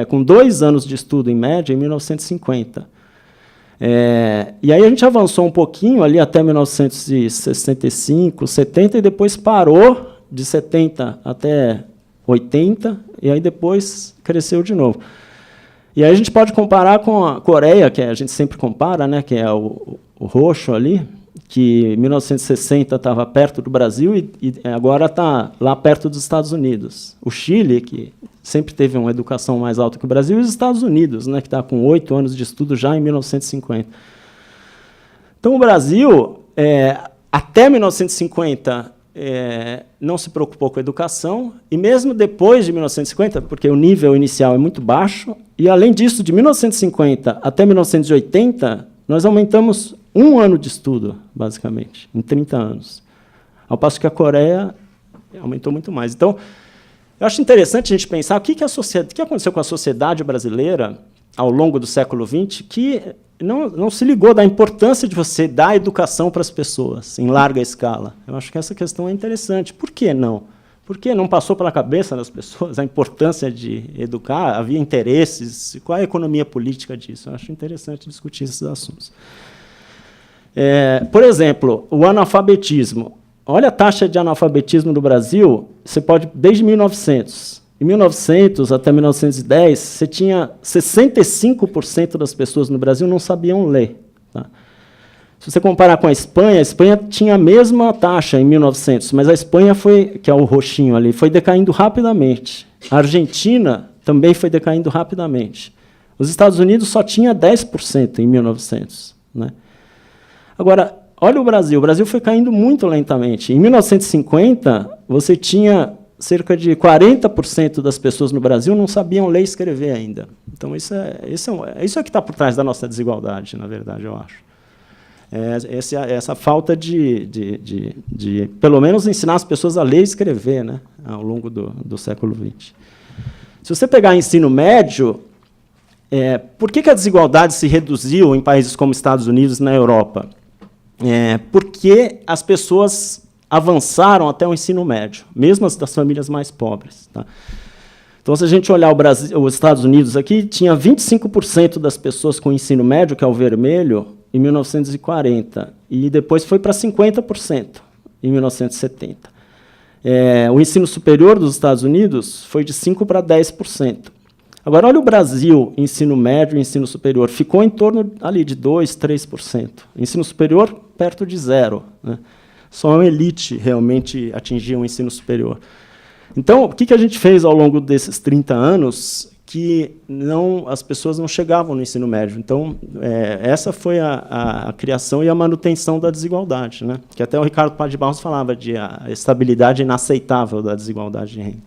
com 2 anos de estudo em média, em 1950. E aí a gente avançou um pouquinho ali até 1965, 70, e depois parou de 70 até 80, e aí depois cresceu de novo. E aí a gente pode comparar com a Coreia, que a gente sempre compara, né, que é o roxo ali, que em 1960 estava perto do Brasil e agora está lá perto dos Estados Unidos. O Chile, que sempre teve uma educação mais alta que o Brasil, e os Estados Unidos, né, que está com 8 anos de estudo já em 1950. Então, o Brasil, até 1950, não se preocupou com a educação, e mesmo depois de 1950, porque o nível inicial é muito baixo, e, além disso, de 1950 até 1980, nós aumentamos 1 ano de estudo, basicamente, em 30 anos. Ao passo que a Coreia aumentou muito mais. Então, eu acho interessante a gente pensar o que aconteceu com a sociedade brasileira ao longo do século XX, que não se ligou da importância de você dar educação para as pessoas em larga escala. Eu acho que essa questão é interessante. Por que não? Por que não passou pela cabeça das pessoas a importância de educar? Havia interesses? Qual é a economia política disso? Eu acho interessante discutir esses assuntos. Por exemplo, o analfabetismo. Olha a taxa de analfabetismo do Brasil, você pode, desde 1900. Em 1900 até 1910, você tinha 65% das pessoas no Brasil não sabiam ler. Tá? Se você comparar com a Espanha tinha a mesma taxa em 1900, mas a Espanha que é o roxinho ali, foi decaindo rapidamente. A Argentina também foi decaindo rapidamente. Os Estados Unidos só tinha 10% em 1900. Né? Agora, olha o Brasil foi caindo muito lentamente. Em 1950, você tinha cerca de 40% das pessoas no Brasil não sabiam ler e escrever ainda. Então, isso é que está por trás da nossa desigualdade, na verdade, eu acho. Essa falta de, pelo menos, ensinar as pessoas a ler e escrever, né, ao longo do século XX. Se você pegar ensino médio, por que a desigualdade se reduziu em países como Estados Unidos e na Europa? Porque as pessoas avançaram até o ensino médio, mesmo as das famílias mais pobres. Tá? Então, se a gente olhar os Estados Unidos aqui, tinha 25% das pessoas com ensino médio, que é o vermelho, em 1940, e depois foi para 50% em 1970. O ensino superior dos Estados Unidos foi de 5% para 10%. Agora, olha o Brasil, ensino médio e ensino superior, ficou em torno ali de 2%, 3%. Ensino superior, perto de 0%. Né? Só uma elite realmente atingia o ensino superior. Então, o que a gente fez ao longo desses 30 anos que as pessoas não chegavam no ensino médio? Então, essa foi a criação e a manutenção da desigualdade, né? Que até o Ricardo Paz de Barros falava de a estabilidade inaceitável da desigualdade de renda.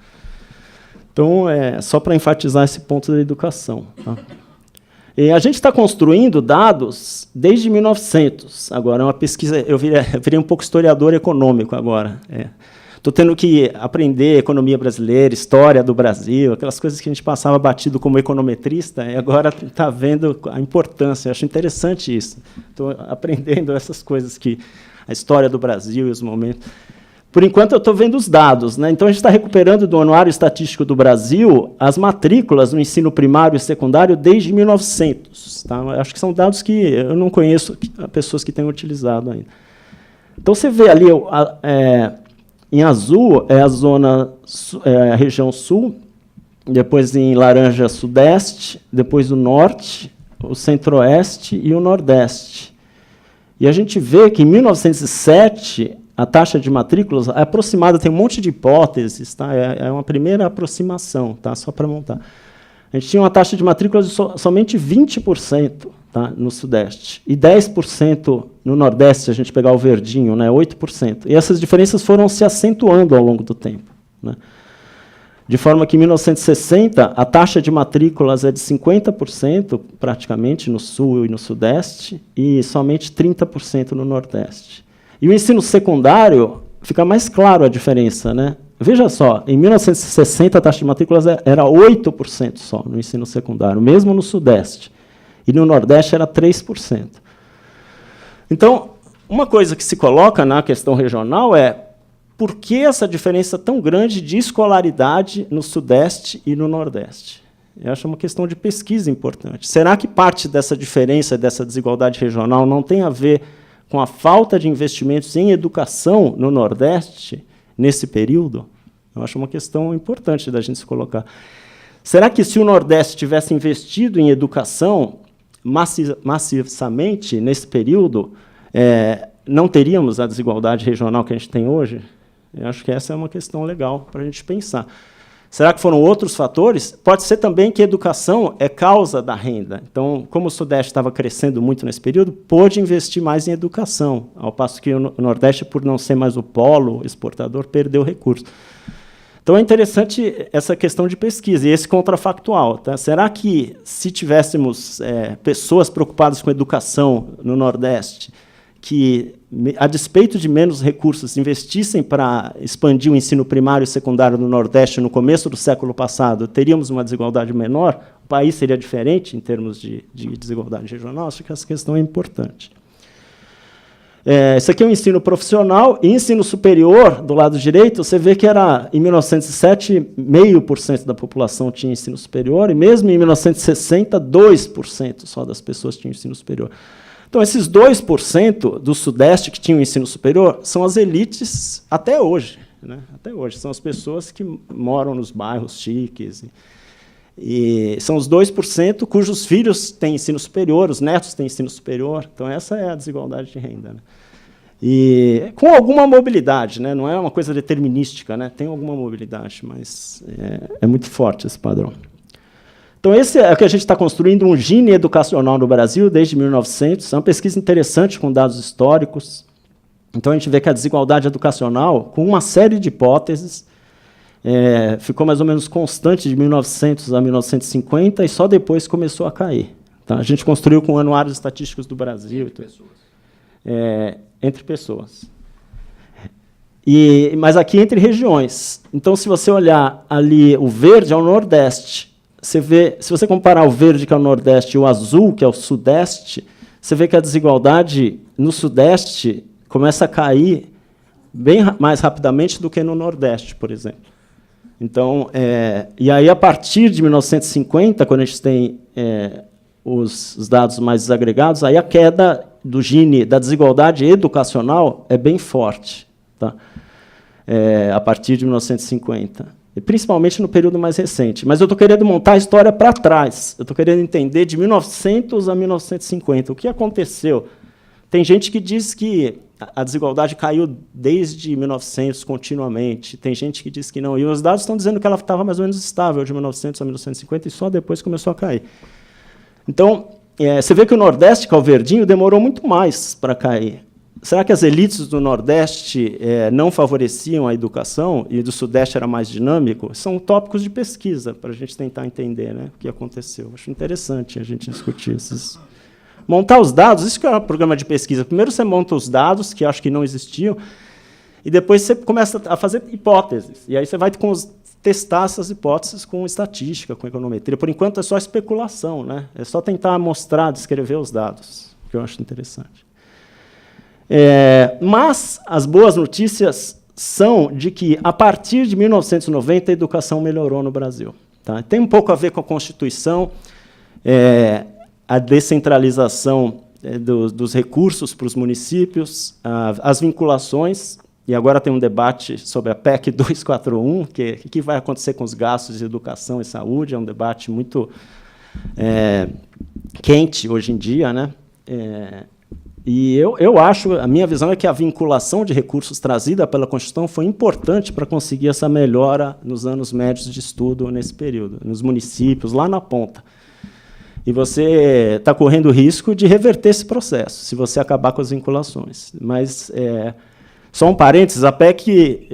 Então, só para enfatizar esse ponto da educação. Tá? E a gente está construindo dados desde 1900. Agora, é uma pesquisa... Eu virei um pouco historiador econômico agora. Estou tendo que aprender economia brasileira, história do Brasil, aquelas coisas que a gente passava batido como econometrista, e agora está vendo a importância. Eu acho interessante isso. Estou aprendendo essas coisas, a história do Brasil e os momentos... Por enquanto, eu estou vendo os dados. Né? Então, a gente está recuperando do Anuário Estatístico do Brasil as matrículas no ensino primário e secundário desde 1900. Tá? Acho que são dados que eu não conheço pessoas que tenham utilizado ainda. Então, você vê ali, em azul, é a zona, a região sul, depois em laranja, sudeste, depois o norte, o centro-oeste e o nordeste. E a gente vê que, em 1907... a taxa de matrículas é aproximada, tem um monte de hipóteses, tá? É uma primeira aproximação, tá? Só para montar. A gente tinha uma taxa de matrículas de somente 20%, tá? No Sudeste, e 10% no Nordeste, se a gente pegar o verdinho, né? 8%. E essas diferenças foram se acentuando ao longo do tempo. Né? De forma que, em 1960, a taxa de matrículas é de 50%, praticamente, no Sul e no Sudeste, e somente 30% no Nordeste. E o ensino secundário, fica mais claro a diferença. Né? Veja só, em 1960 a taxa de matrículas era 8% só no ensino secundário, mesmo no Sudeste. E no Nordeste era 3%. Então, uma coisa que se coloca na questão regional é por que essa diferença tão grande de escolaridade no Sudeste e no Nordeste? Eu acho uma questão de pesquisa importante. Será que parte dessa diferença, dessa desigualdade regional, não tem a ver com a falta de investimentos em educação no Nordeste, nesse período? Eu acho uma questão importante da gente se colocar. Será que, se o Nordeste tivesse investido em educação maciçamente nesse período, não teríamos a desigualdade regional que a gente tem hoje? Eu acho que essa é uma questão legal para a gente pensar. Será que foram outros fatores? Pode ser também que a educação é causa da renda. Então, como o Sudeste estava crescendo muito nesse período, pôde investir mais em educação, ao passo que o Nordeste, por não ser mais o polo exportador, perdeu recursos. Então, é interessante essa questão de pesquisa e esse contrafactual. Tá? Será que, se tivéssemos pessoas preocupadas com educação no Nordeste, que, a despeito de menos recursos, investissem para expandir o ensino primário e secundário no Nordeste no começo do século passado, teríamos uma desigualdade menor? O país seria diferente em termos de desigualdade regional? Acho que essa questão é importante. Esse aqui é o ensino profissional. E ensino superior, do lado direito, você vê que era, em 1907, 0,5% da população tinha ensino superior, e mesmo em 1960, 2% só das pessoas tinham ensino superior. Então, esses 2% do Sudeste que tinham ensino superior são as elites até hoje. Né? Até hoje. São as pessoas que moram nos bairros chiques. E são os 2% cujos filhos têm ensino superior, os netos têm ensino superior. Então, essa é a desigualdade de renda. Né? E com alguma mobilidade, né? Não é uma coisa determinística, né? Tem alguma mobilidade, mas é muito forte esse padrão. Então, esse é o que a gente está construindo, um Gini educacional no Brasil desde 1900. É uma pesquisa interessante com dados históricos. Então, a gente vê que a desigualdade educacional, com uma série de hipóteses, ficou mais ou menos constante de 1900 a 1950 e só depois começou a cair. Tá? A gente construiu com anuários estatísticos do Brasil. Entre pessoas. Entre pessoas. Mas aqui entre regiões. Então, se você olhar ali, o verde é o Nordeste. Você vê, se você comparar o verde, que é o Nordeste, e o azul, que é o Sudeste, você vê que a desigualdade no Sudeste começa a cair bem mais rapidamente do que no Nordeste, por exemplo. Então, e aí, a partir de 1950, quando a gente tem os dados mais desagregados, aí a queda do Gini, da desigualdade educacional, é bem forte, tá? A partir de 1950, e principalmente no período mais recente. Mas eu estou querendo montar a história para trás. Eu estou querendo entender de 1900 a 1950, o que aconteceu. Tem gente que diz que a desigualdade caiu desde 1900 continuamente, tem gente que diz que não, e os dados estão dizendo que ela estava mais ou menos estável de 1900 a 1950 e só depois começou a cair. Então, você vê que o Nordeste, que é o verdinho, demorou muito mais para cair. Será que as elites do Nordeste não favoreciam a educação e do Sudeste era mais dinâmico? São tópicos de pesquisa para a gente tentar entender, né, o que aconteceu. Acho interessante a gente discutir esses. Montar os dados, isso que é um programa de pesquisa. Primeiro você monta os dados, que acho que não existiam, e depois você começa a fazer hipóteses. E aí você vai testar essas hipóteses com estatística, com econometria. Por enquanto é só especulação, né? É só tentar mostrar, descrever os dados, que eu acho interessante. Mas as boas notícias são de que, a partir de 1990, a educação melhorou no Brasil. Tá? Tem um pouco a ver com a Constituição, a descentralização dos recursos para os municípios, as vinculações, e agora tem um debate sobre a PEC 241, o que vai acontecer com os gastos de educação e saúde, é um debate muito quente hoje em dia, né? E eu acho, a minha visão é que a vinculação de recursos trazida pela Constituição foi importante para conseguir essa melhora nos anos médios de estudo nesse período, nos municípios, lá na ponta. E você está correndo o risco de reverter esse processo, se você acabar com as vinculações. Mas, só um parênteses, a PEC,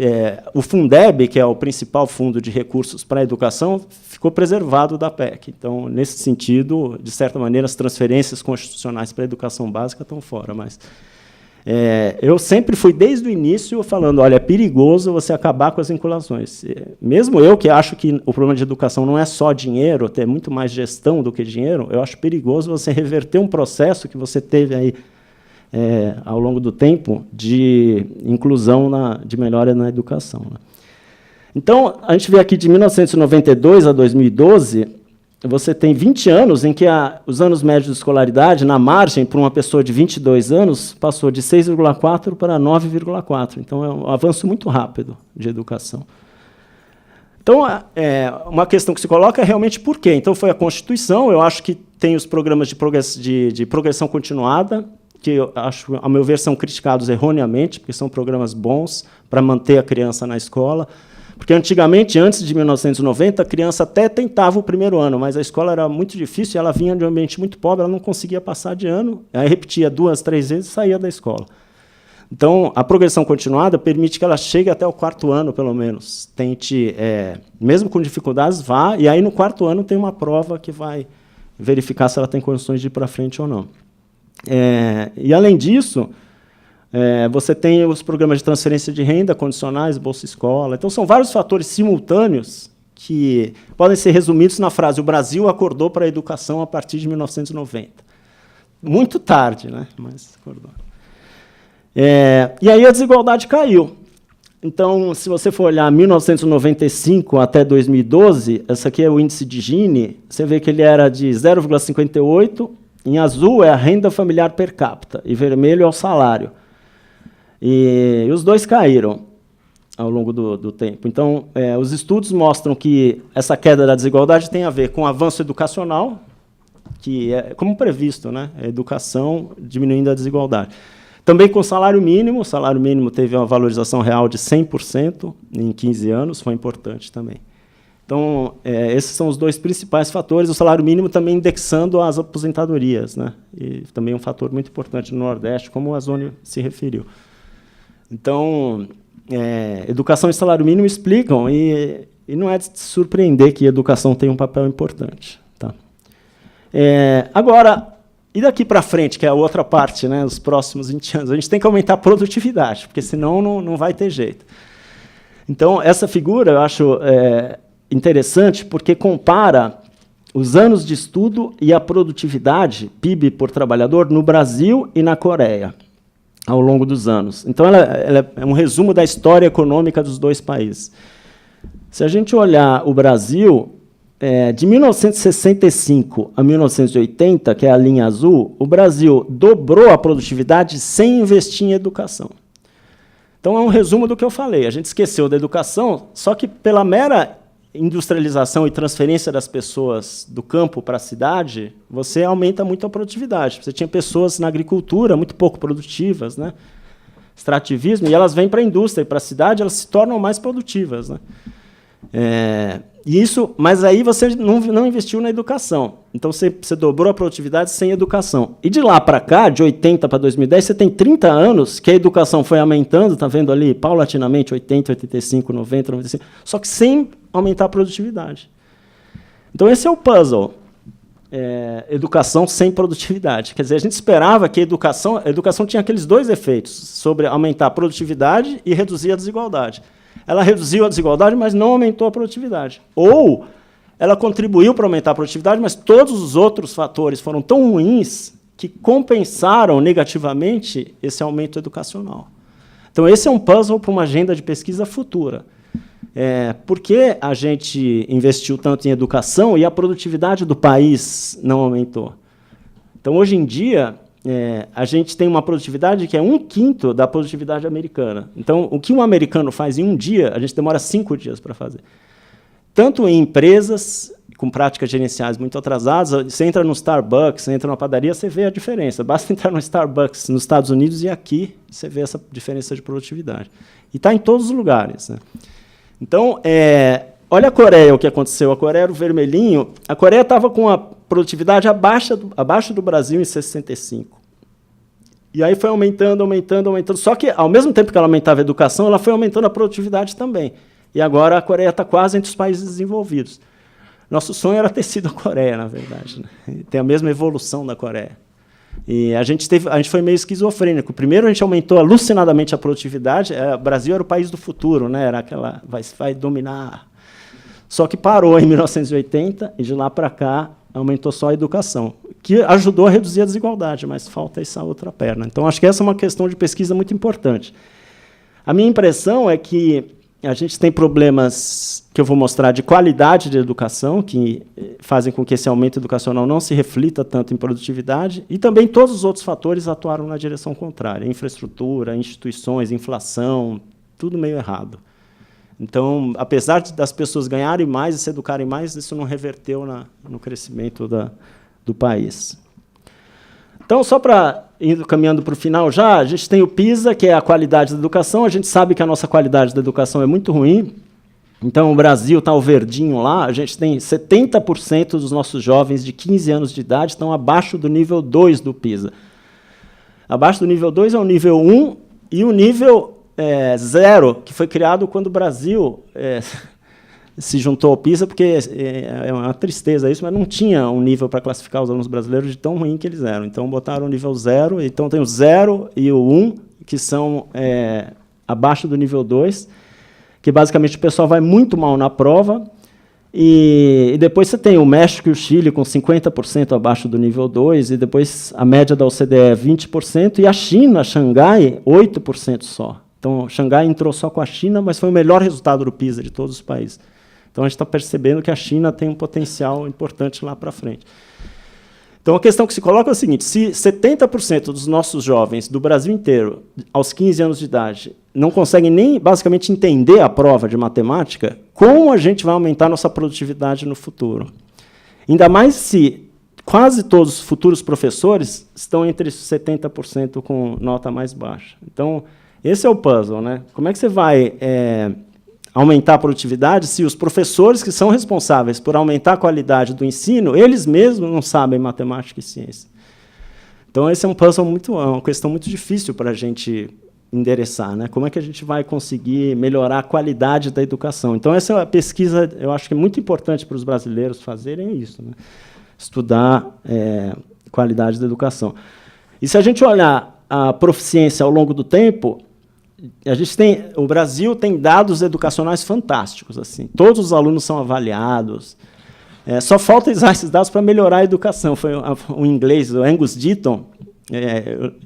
o Fundeb, que é o principal fundo de recursos para a educação, ficou preservado da PEC. Então, nesse sentido, de certa maneira, as transferências constitucionais para a educação básica estão fora. Mas eu sempre fui, desde o início, falando, olha, é perigoso você acabar com as vinculações. Mesmo eu, que acho que o problema de educação não é só dinheiro, tem muito mais gestão do que dinheiro, eu acho perigoso você reverter um processo que você teve aí, ao longo do tempo, de inclusão, de melhora na educação. Né? Então, a gente vê aqui de 1992 a 2012, você tem 20 anos em que os anos médios de escolaridade, na margem, para uma pessoa de 22 anos, passou de 6,4 para 9,4. Então, é um avanço muito rápido de educação. Então, uma questão que se coloca é realmente por quê? Então, foi a Constituição, eu acho que tem os programas de progressão continuada, que, eu acho, a meu ver, são criticados erroneamente, porque são programas bons para manter a criança na escola. Porque, antigamente, antes de 1990, a criança até tentava o primeiro ano, mas a escola era muito difícil, ela vinha de um ambiente muito pobre, ela não conseguia passar de ano, aí repetia 2, 3 vezes e saía da escola. Então, a progressão continuada permite que ela chegue até o 4º ano, pelo menos. Tente, mesmo com dificuldades, vá, e aí, no 4º ano, tem uma prova que vai verificar se ela tem condições de ir para frente ou não. E, além disso, você tem os programas de transferência de renda condicionais, Bolsa Escola. Então, são vários fatores simultâneos que podem ser resumidos na frase: o Brasil acordou para a educação a partir de 1990. Muito tarde, né? Mas acordou. E aí a desigualdade caiu. Então, se você for olhar 1995 até 2012, esse aqui é o índice de Gini, você vê que ele era de 0,58, em azul é a renda familiar per capita, e vermelho é o salário. E os dois caíram ao longo do tempo. Então, os estudos mostram que essa queda da desigualdade tem a ver com o avanço educacional, que é como previsto, né? A educação diminuindo a desigualdade. Também com o salário mínimo teve uma valorização real de 100% em 15 anos, foi importante também. Então, esses são os dois principais fatores. O salário mínimo também indexando as aposentadorias, né? E também um fator muito importante no Nordeste, como a Zônia se referiu. Então, educação e salário mínimo explicam, e não é de se surpreender que a educação tem um papel importante. Tá? Agora, e daqui para frente, que é a outra parte, né, os próximos 20 anos, a gente tem que aumentar a produtividade, porque senão não vai ter jeito. Então, essa figura eu acho interessante, porque compara os anos de estudo e a produtividade, PIB por trabalhador, no Brasil e na Coreia, ao longo dos anos. Então, ela é um resumo da história econômica dos dois países. Se a gente olhar o Brasil, de 1965 a 1980, que é a linha azul, o Brasil dobrou a produtividade sem investir em educação. Então, é um resumo do que eu falei. A gente esqueceu da educação, só que pela mera industrialização e transferência das pessoas do campo para a cidade, você aumenta muito a produtividade. Você tinha pessoas na agricultura muito pouco produtivas, né? Extrativismo, e elas vêm para a indústria e para a cidade, elas se tornam mais produtivas, né? Mas aí você não investiu na educação. Então, você dobrou a produtividade sem educação. E de lá para cá, de 80 para 2010, você tem 30 anos que a educação foi aumentando, está vendo ali, paulatinamente, 80, 85, 90, 95, só que sem aumentar a produtividade. Então, esse é o puzzle. Educação sem produtividade. Quer dizer, a gente esperava que a educação tinha aqueles dois efeitos, sobre aumentar a produtividade e reduzir a desigualdade. Ela reduziu a desigualdade, mas não aumentou a produtividade. Ou ela contribuiu para aumentar a produtividade, mas todos os outros fatores foram tão ruins que compensaram negativamente esse aumento educacional. Então, esse é um puzzle para uma agenda de pesquisa futura. Por que a gente investiu tanto em educação e a produtividade do país não aumentou? Então, hoje em dia, a gente tem uma produtividade que é 1/5 da produtividade americana. Então, o que um americano faz em um dia, a gente demora 5 dias para fazer. Tanto em empresas com práticas gerenciais muito atrasadas, você entra no Starbucks, você entra numa padaria, você vê a diferença. Basta entrar no Starbucks nos Estados Unidos e aqui você vê essa diferença de produtividade. E está em todos os lugares, né? Então, olha a Coreia, o que aconteceu. A Coreia era o vermelhinho. A Coreia estava com a produtividade abaixo do Brasil em 65. E aí foi aumentando. Só que, ao mesmo tempo que ela aumentava a educação, ela foi aumentando a produtividade também. E agora a Coreia está quase entre os países desenvolvidos. Nosso sonho era ter sido a Coreia, na verdade, né? Tem a mesma evolução da Coreia. E a gente foi meio esquizofrênico. Primeiro, a gente aumentou alucinadamente a produtividade. O Brasil era o país do futuro, né? Era aquela, vai dominar. Só que parou em 1980 e, de lá para cá, aumentou só a educação, que ajudou a reduzir a desigualdade, mas falta essa outra perna. Então, acho que essa é uma questão de pesquisa muito importante. A minha impressão é que a gente tem problemas que eu vou mostrar de qualidade de educação, que fazem com que esse aumento educacional não se reflita tanto em produtividade, e também todos os outros fatores atuaram na direção contrária. Infraestrutura, instituições, inflação, tudo meio errado. Então, apesar das pessoas ganharem mais e se educarem mais, isso não reverteu no crescimento do país. Então, só para ir caminhando para o final já, a gente tem o PISA, que é a qualidade da educação. A gente sabe que a nossa qualidade da educação é muito ruim. Então, o Brasil está o verdinho lá. A gente tem 70% dos nossos jovens de 15 anos de idade estão abaixo do nível 2 do PISA. Abaixo do nível 2 é o nível 1 e o nível 0, que foi criado quando o Brasil se juntou ao PISA, porque é uma tristeza isso, mas não tinha um nível para classificar os alunos brasileiros de tão ruim que eles eram. Então, botaram o nível 0, então tem o 0 e o 1, que são abaixo do nível 2, que basicamente o pessoal vai muito mal na prova, e depois você tem o México e o Chile com 50% abaixo do nível 2, e depois a média da OCDE é 20%, e a China, Xangai, 8% só. Então, Xangai entrou só com a China, mas foi o melhor resultado do PISA de todos os países. Então, a gente está percebendo que a China tem um potencial importante lá para frente. Então, a questão que se coloca é o seguinte: se 70% dos nossos jovens do Brasil inteiro, aos 15 anos de idade, não conseguem nem, basicamente, entender a prova de matemática, como a gente vai aumentar nossa produtividade no futuro? Ainda mais se quase todos os futuros professores estão entre 70% com nota mais baixa. Então, esse é o puzzle, né? Como é que você vai aumentar a produtividade se os professores que são responsáveis por aumentar a qualidade do ensino, eles mesmos não sabem matemática e ciência. Então, esse é um puzzle uma questão muito difícil para a gente endereçar, né? Como é que a gente vai conseguir melhorar a qualidade da educação? Então, essa é uma pesquisa, eu acho que é muito importante para os brasileiros fazerem isso, né? Estudar qualidade da educação. E se a gente olhar a proficiência ao longo do tempo, o Brasil tem dados educacionais fantásticos, assim. Todos os alunos são avaliados. Só falta usar esses dados para melhorar a educação. Foi um inglês, o Angus Deaton,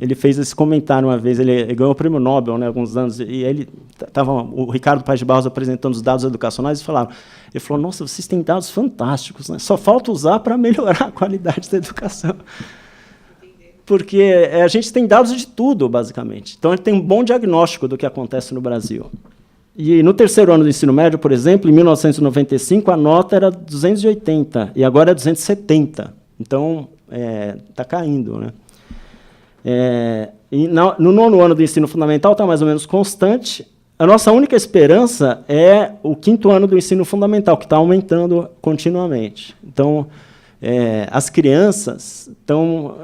ele fez esse comentário uma vez. Ele ganhou o prêmio Nobel, né, alguns anos, e ele estava o Ricardo Paes de Barros apresentando os dados educacionais e ele falou: nossa, vocês têm dados fantásticos, né? Só falta usar para melhorar a qualidade da educação. Porque a gente tem dados de tudo, basicamente. Então, a gente tem um bom diagnóstico do que acontece no Brasil. E no terceiro ano do ensino médio, por exemplo, em 1995, a nota era 280, e agora é 270. Então, está caindo, né? E no nono ano do ensino fundamental está mais ou menos constante. A nossa única esperança é o quinto ano do ensino fundamental, que está aumentando continuamente. Então, as crianças estão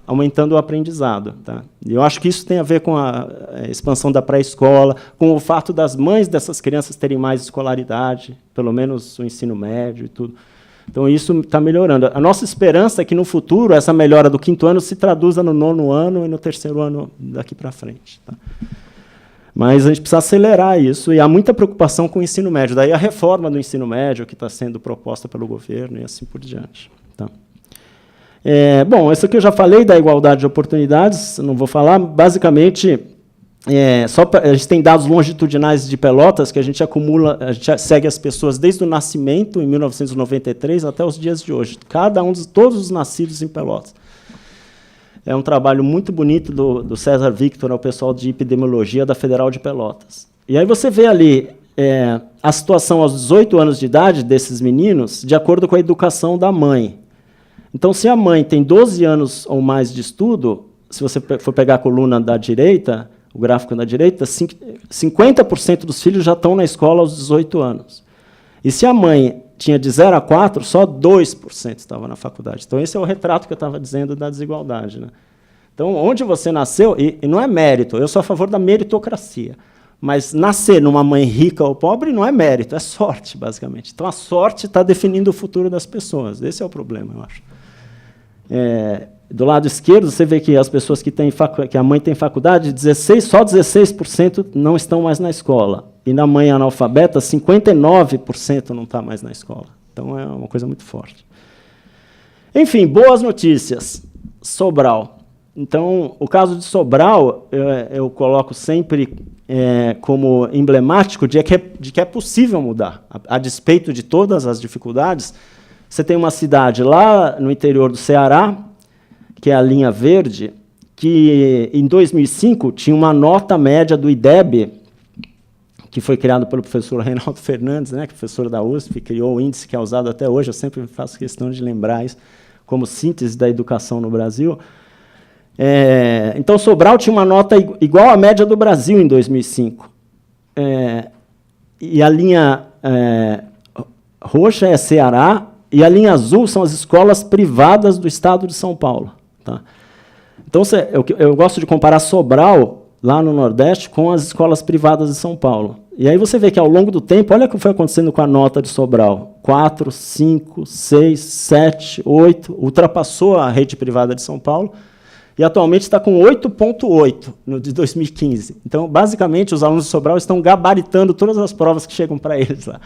aumentando o aprendizado. Tá? E eu acho que isso tem a ver com a expansão da pré-escola, com o fato das mães dessas crianças terem mais escolaridade, pelo menos o ensino médio e tudo. Então, isso está melhorando. A nossa esperança é que, no futuro, essa melhora do quinto ano se traduza no nono ano e no terceiro ano daqui para frente. Tá? Mas a gente precisa acelerar isso, e há muita preocupação com o ensino médio. Daí a reforma do ensino médio, que está sendo proposta pelo governo, e assim por diante. Tá? Bom, isso aqui eu já falei da igualdade de oportunidades, não vou falar. Basicamente, a gente tem dados longitudinais de Pelotas, que a gente acumula, a gente segue as pessoas desde o nascimento, em 1993, até os dias de hoje. Todos os nascidos em Pelotas. É um trabalho muito bonito do César Victor, o pessoal de epidemiologia da Federal de Pelotas. E aí você vê ali a situação aos 18 anos de idade desses meninos, de acordo com a educação da mãe. Então, se a mãe tem 12 anos ou mais de estudo, se você for pegar a coluna da direita, o gráfico da direita, 50% dos filhos já estão na escola aos 18 anos. E se a mãe tinha de 0 a 4, só 2% estava na faculdade. Então, esse é o retrato que eu estava dizendo da desigualdade. Né? Então, onde você nasceu, e não é mérito, eu sou a favor da meritocracia, mas nascer numa mãe rica ou pobre não é mérito, é sorte, basicamente. Então, a sorte está definindo o futuro das pessoas. Esse é o problema, eu acho. Do lado esquerdo, você vê que as pessoas que a mãe tem faculdade, só 16% não estão mais na escola. E na mãe analfabeta, 59% não está mais na escola. Então, é uma coisa muito forte. Enfim, boas notícias. Sobral. Então, o caso de Sobral, eu coloco sempre como emblemático de que é possível mudar. A despeito de todas as dificuldades, você tem uma cidade lá no interior do Ceará, que é a linha verde, que em 2005 tinha uma nota média do IDEB, que foi criado pelo professor Reinaldo Fernandes, né, que é professor da USP, criou o índice que é usado até hoje, eu sempre faço questão de lembrar isso, como síntese da educação no Brasil. Então, Sobral tinha uma nota igual à média do Brasil em 2005. E a linha roxa é Ceará, e a linha azul são as escolas privadas do estado de São Paulo. Tá? Então, eu gosto de comparar Sobral, lá no Nordeste, com as escolas privadas de São Paulo. E aí você vê que, ao longo do tempo, olha o que foi acontecendo com a nota de Sobral. 4, 5, 6, 7, 8, ultrapassou a rede privada de São Paulo, e atualmente está com 8,8 no de 2015. Então, basicamente, os alunos de Sobral estão gabaritando todas as provas que chegam para eles lá,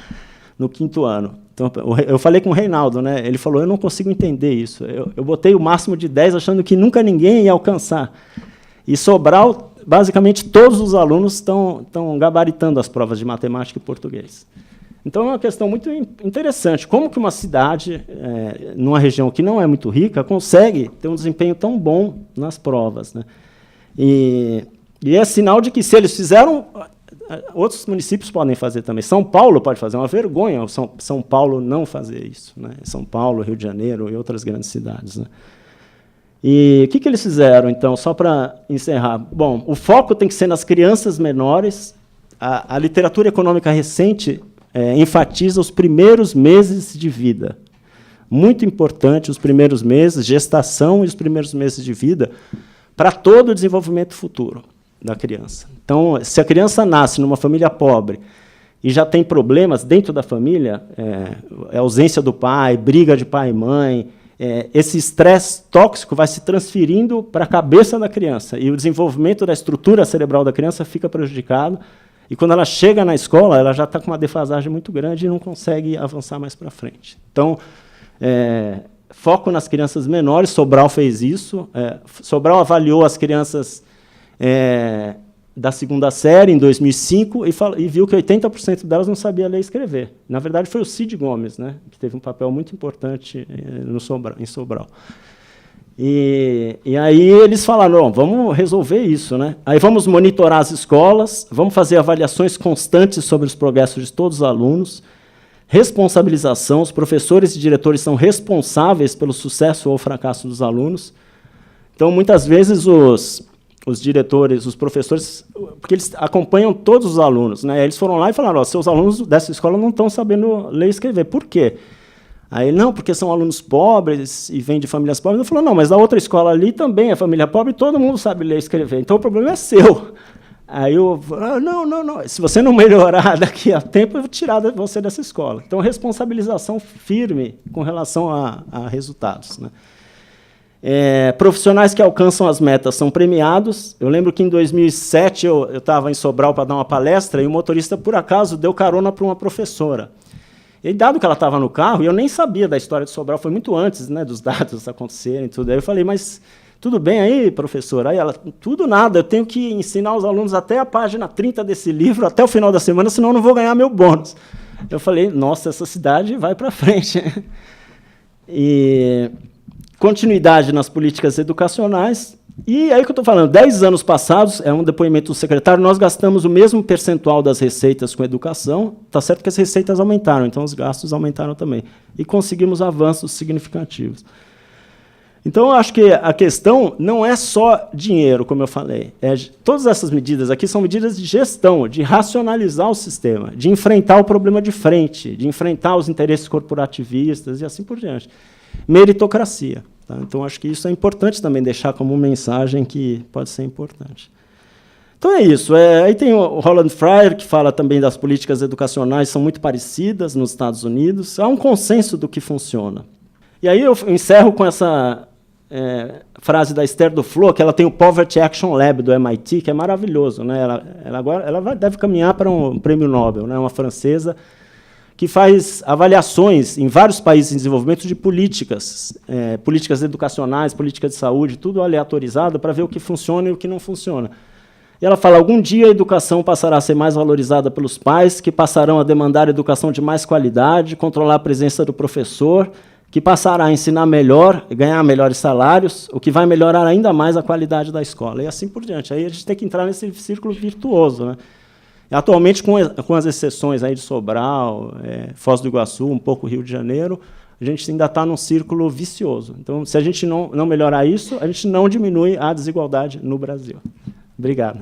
no quinto ano. Então, eu falei com o Reinaldo, né? Ele falou: eu não consigo entender isso. Eu botei o máximo de 10 achando que nunca ninguém ia alcançar. E Sobral, basicamente, todos os alunos estão gabaritando as provas de matemática e português. Então, é uma questão muito interessante. Como que uma cidade, numa região que não é muito rica, consegue ter um desempenho tão bom nas provas? Né? E é sinal de que, se eles fizeram, outros municípios podem fazer também. São Paulo pode fazer. É uma vergonha São Paulo não fazer isso. Né? São Paulo, Rio de Janeiro e outras grandes cidades. Né? E o que eles fizeram, então, só para encerrar? Bom, o foco tem que ser nas crianças menores. a literatura econômica recente enfatiza os primeiros meses de vida. Muito importante os primeiros meses, gestação e os primeiros meses de vida, para todo o desenvolvimento futuro da criança. Então, se a criança nasce numa família pobre e já tem problemas dentro da família, ausência do pai, briga de pai e mãe, esse estresse tóxico vai se transferindo para a cabeça da criança, e o desenvolvimento da estrutura cerebral da criança fica prejudicado, e quando ela chega na escola, ela já está com uma defasagem muito grande e não consegue avançar mais para frente. Então, foco nas crianças menores, Sobral fez isso. Sobral avaliou as crianças da segunda série, em 2005, e viu que 80% delas não sabia ler e escrever. Na verdade, foi o Cid Gomes, né, que teve um papel muito importante em Sobral. E aí eles falaram, vamos resolver isso, né? Aí vamos monitorar as escolas, vamos fazer avaliações constantes sobre os progressos de todos os alunos, responsabilização, os professores e diretores são responsáveis pelo sucesso ou fracasso dos alunos. Então, muitas vezes, os diretores, os professores, porque eles acompanham todos os alunos, né? Eles foram lá e falaram, seus alunos dessa escola não estão sabendo ler e escrever. Por quê? Aí, não, porque são alunos pobres e vêm de famílias pobres. Eu falei, não, mas a outra escola ali também é família pobre e todo mundo sabe ler e escrever. Então, o problema é seu. Aí eu falei, não, se você não melhorar daqui a tempo, eu vou tirar você dessa escola. Então, responsabilização firme com relação a resultados, né? Profissionais que alcançam as metas são premiados. Eu lembro que, em 2007, eu estava em Sobral para dar uma palestra e o motorista, por acaso, deu carona para uma professora. E, dado que ela estava no carro, e eu nem sabia da história de Sobral, foi muito antes, né, dos dados acontecerem e tudo. Aí eu falei, mas tudo bem aí, professora? Aí ela, tudo nada, eu tenho que ensinar os alunos até a página 30 desse livro, até o final da semana, senão eu não vou ganhar meu bônus. Eu falei, nossa, essa cidade vai para frente. E continuidade nas políticas educacionais. E aí que eu estou falando, 10 anos passados, é um depoimento do secretário, nós gastamos o mesmo percentual das receitas com educação, está certo que as receitas aumentaram, então os gastos aumentaram também, e conseguimos avanços significativos. Então, eu acho que a questão não é só dinheiro, como eu falei. Todas essas medidas aqui são medidas de gestão, de racionalizar o sistema, de enfrentar o problema de frente, de enfrentar os interesses corporativistas e assim por diante. Meritocracia. Tá? Então, acho que isso é importante também deixar como mensagem que pode ser importante. Então, é isso. Aí tem o Roland Fryer, que fala também das políticas educacionais, são muito parecidas nos Estados Unidos. Há um consenso do que funciona. E aí eu encerro com essa frase da Esther Duflo, que ela tem o Poverty Action Lab do MIT, que é maravilhoso, né? Ela deve caminhar para um prêmio Nobel, né? Uma francesa que faz avaliações em vários países em desenvolvimento de políticas, políticas educacionais, políticas de saúde, tudo aleatorizado para ver o que funciona e o que não funciona. E ela fala, algum dia a educação passará a ser mais valorizada pelos pais, que passarão a demandar educação de mais qualidade, controlar a presença do professor, que passará a ensinar melhor, ganhar melhores salários, o que vai melhorar ainda mais a qualidade da escola, e assim por diante. Aí a gente tem que entrar nesse círculo virtuoso, né? Atualmente, com as exceções aí de Sobral, Foz do Iguaçu, um pouco Rio de Janeiro, a gente ainda está num círculo vicioso. Então, se a gente não melhorar isso, a gente não diminui a desigualdade no Brasil. Obrigado.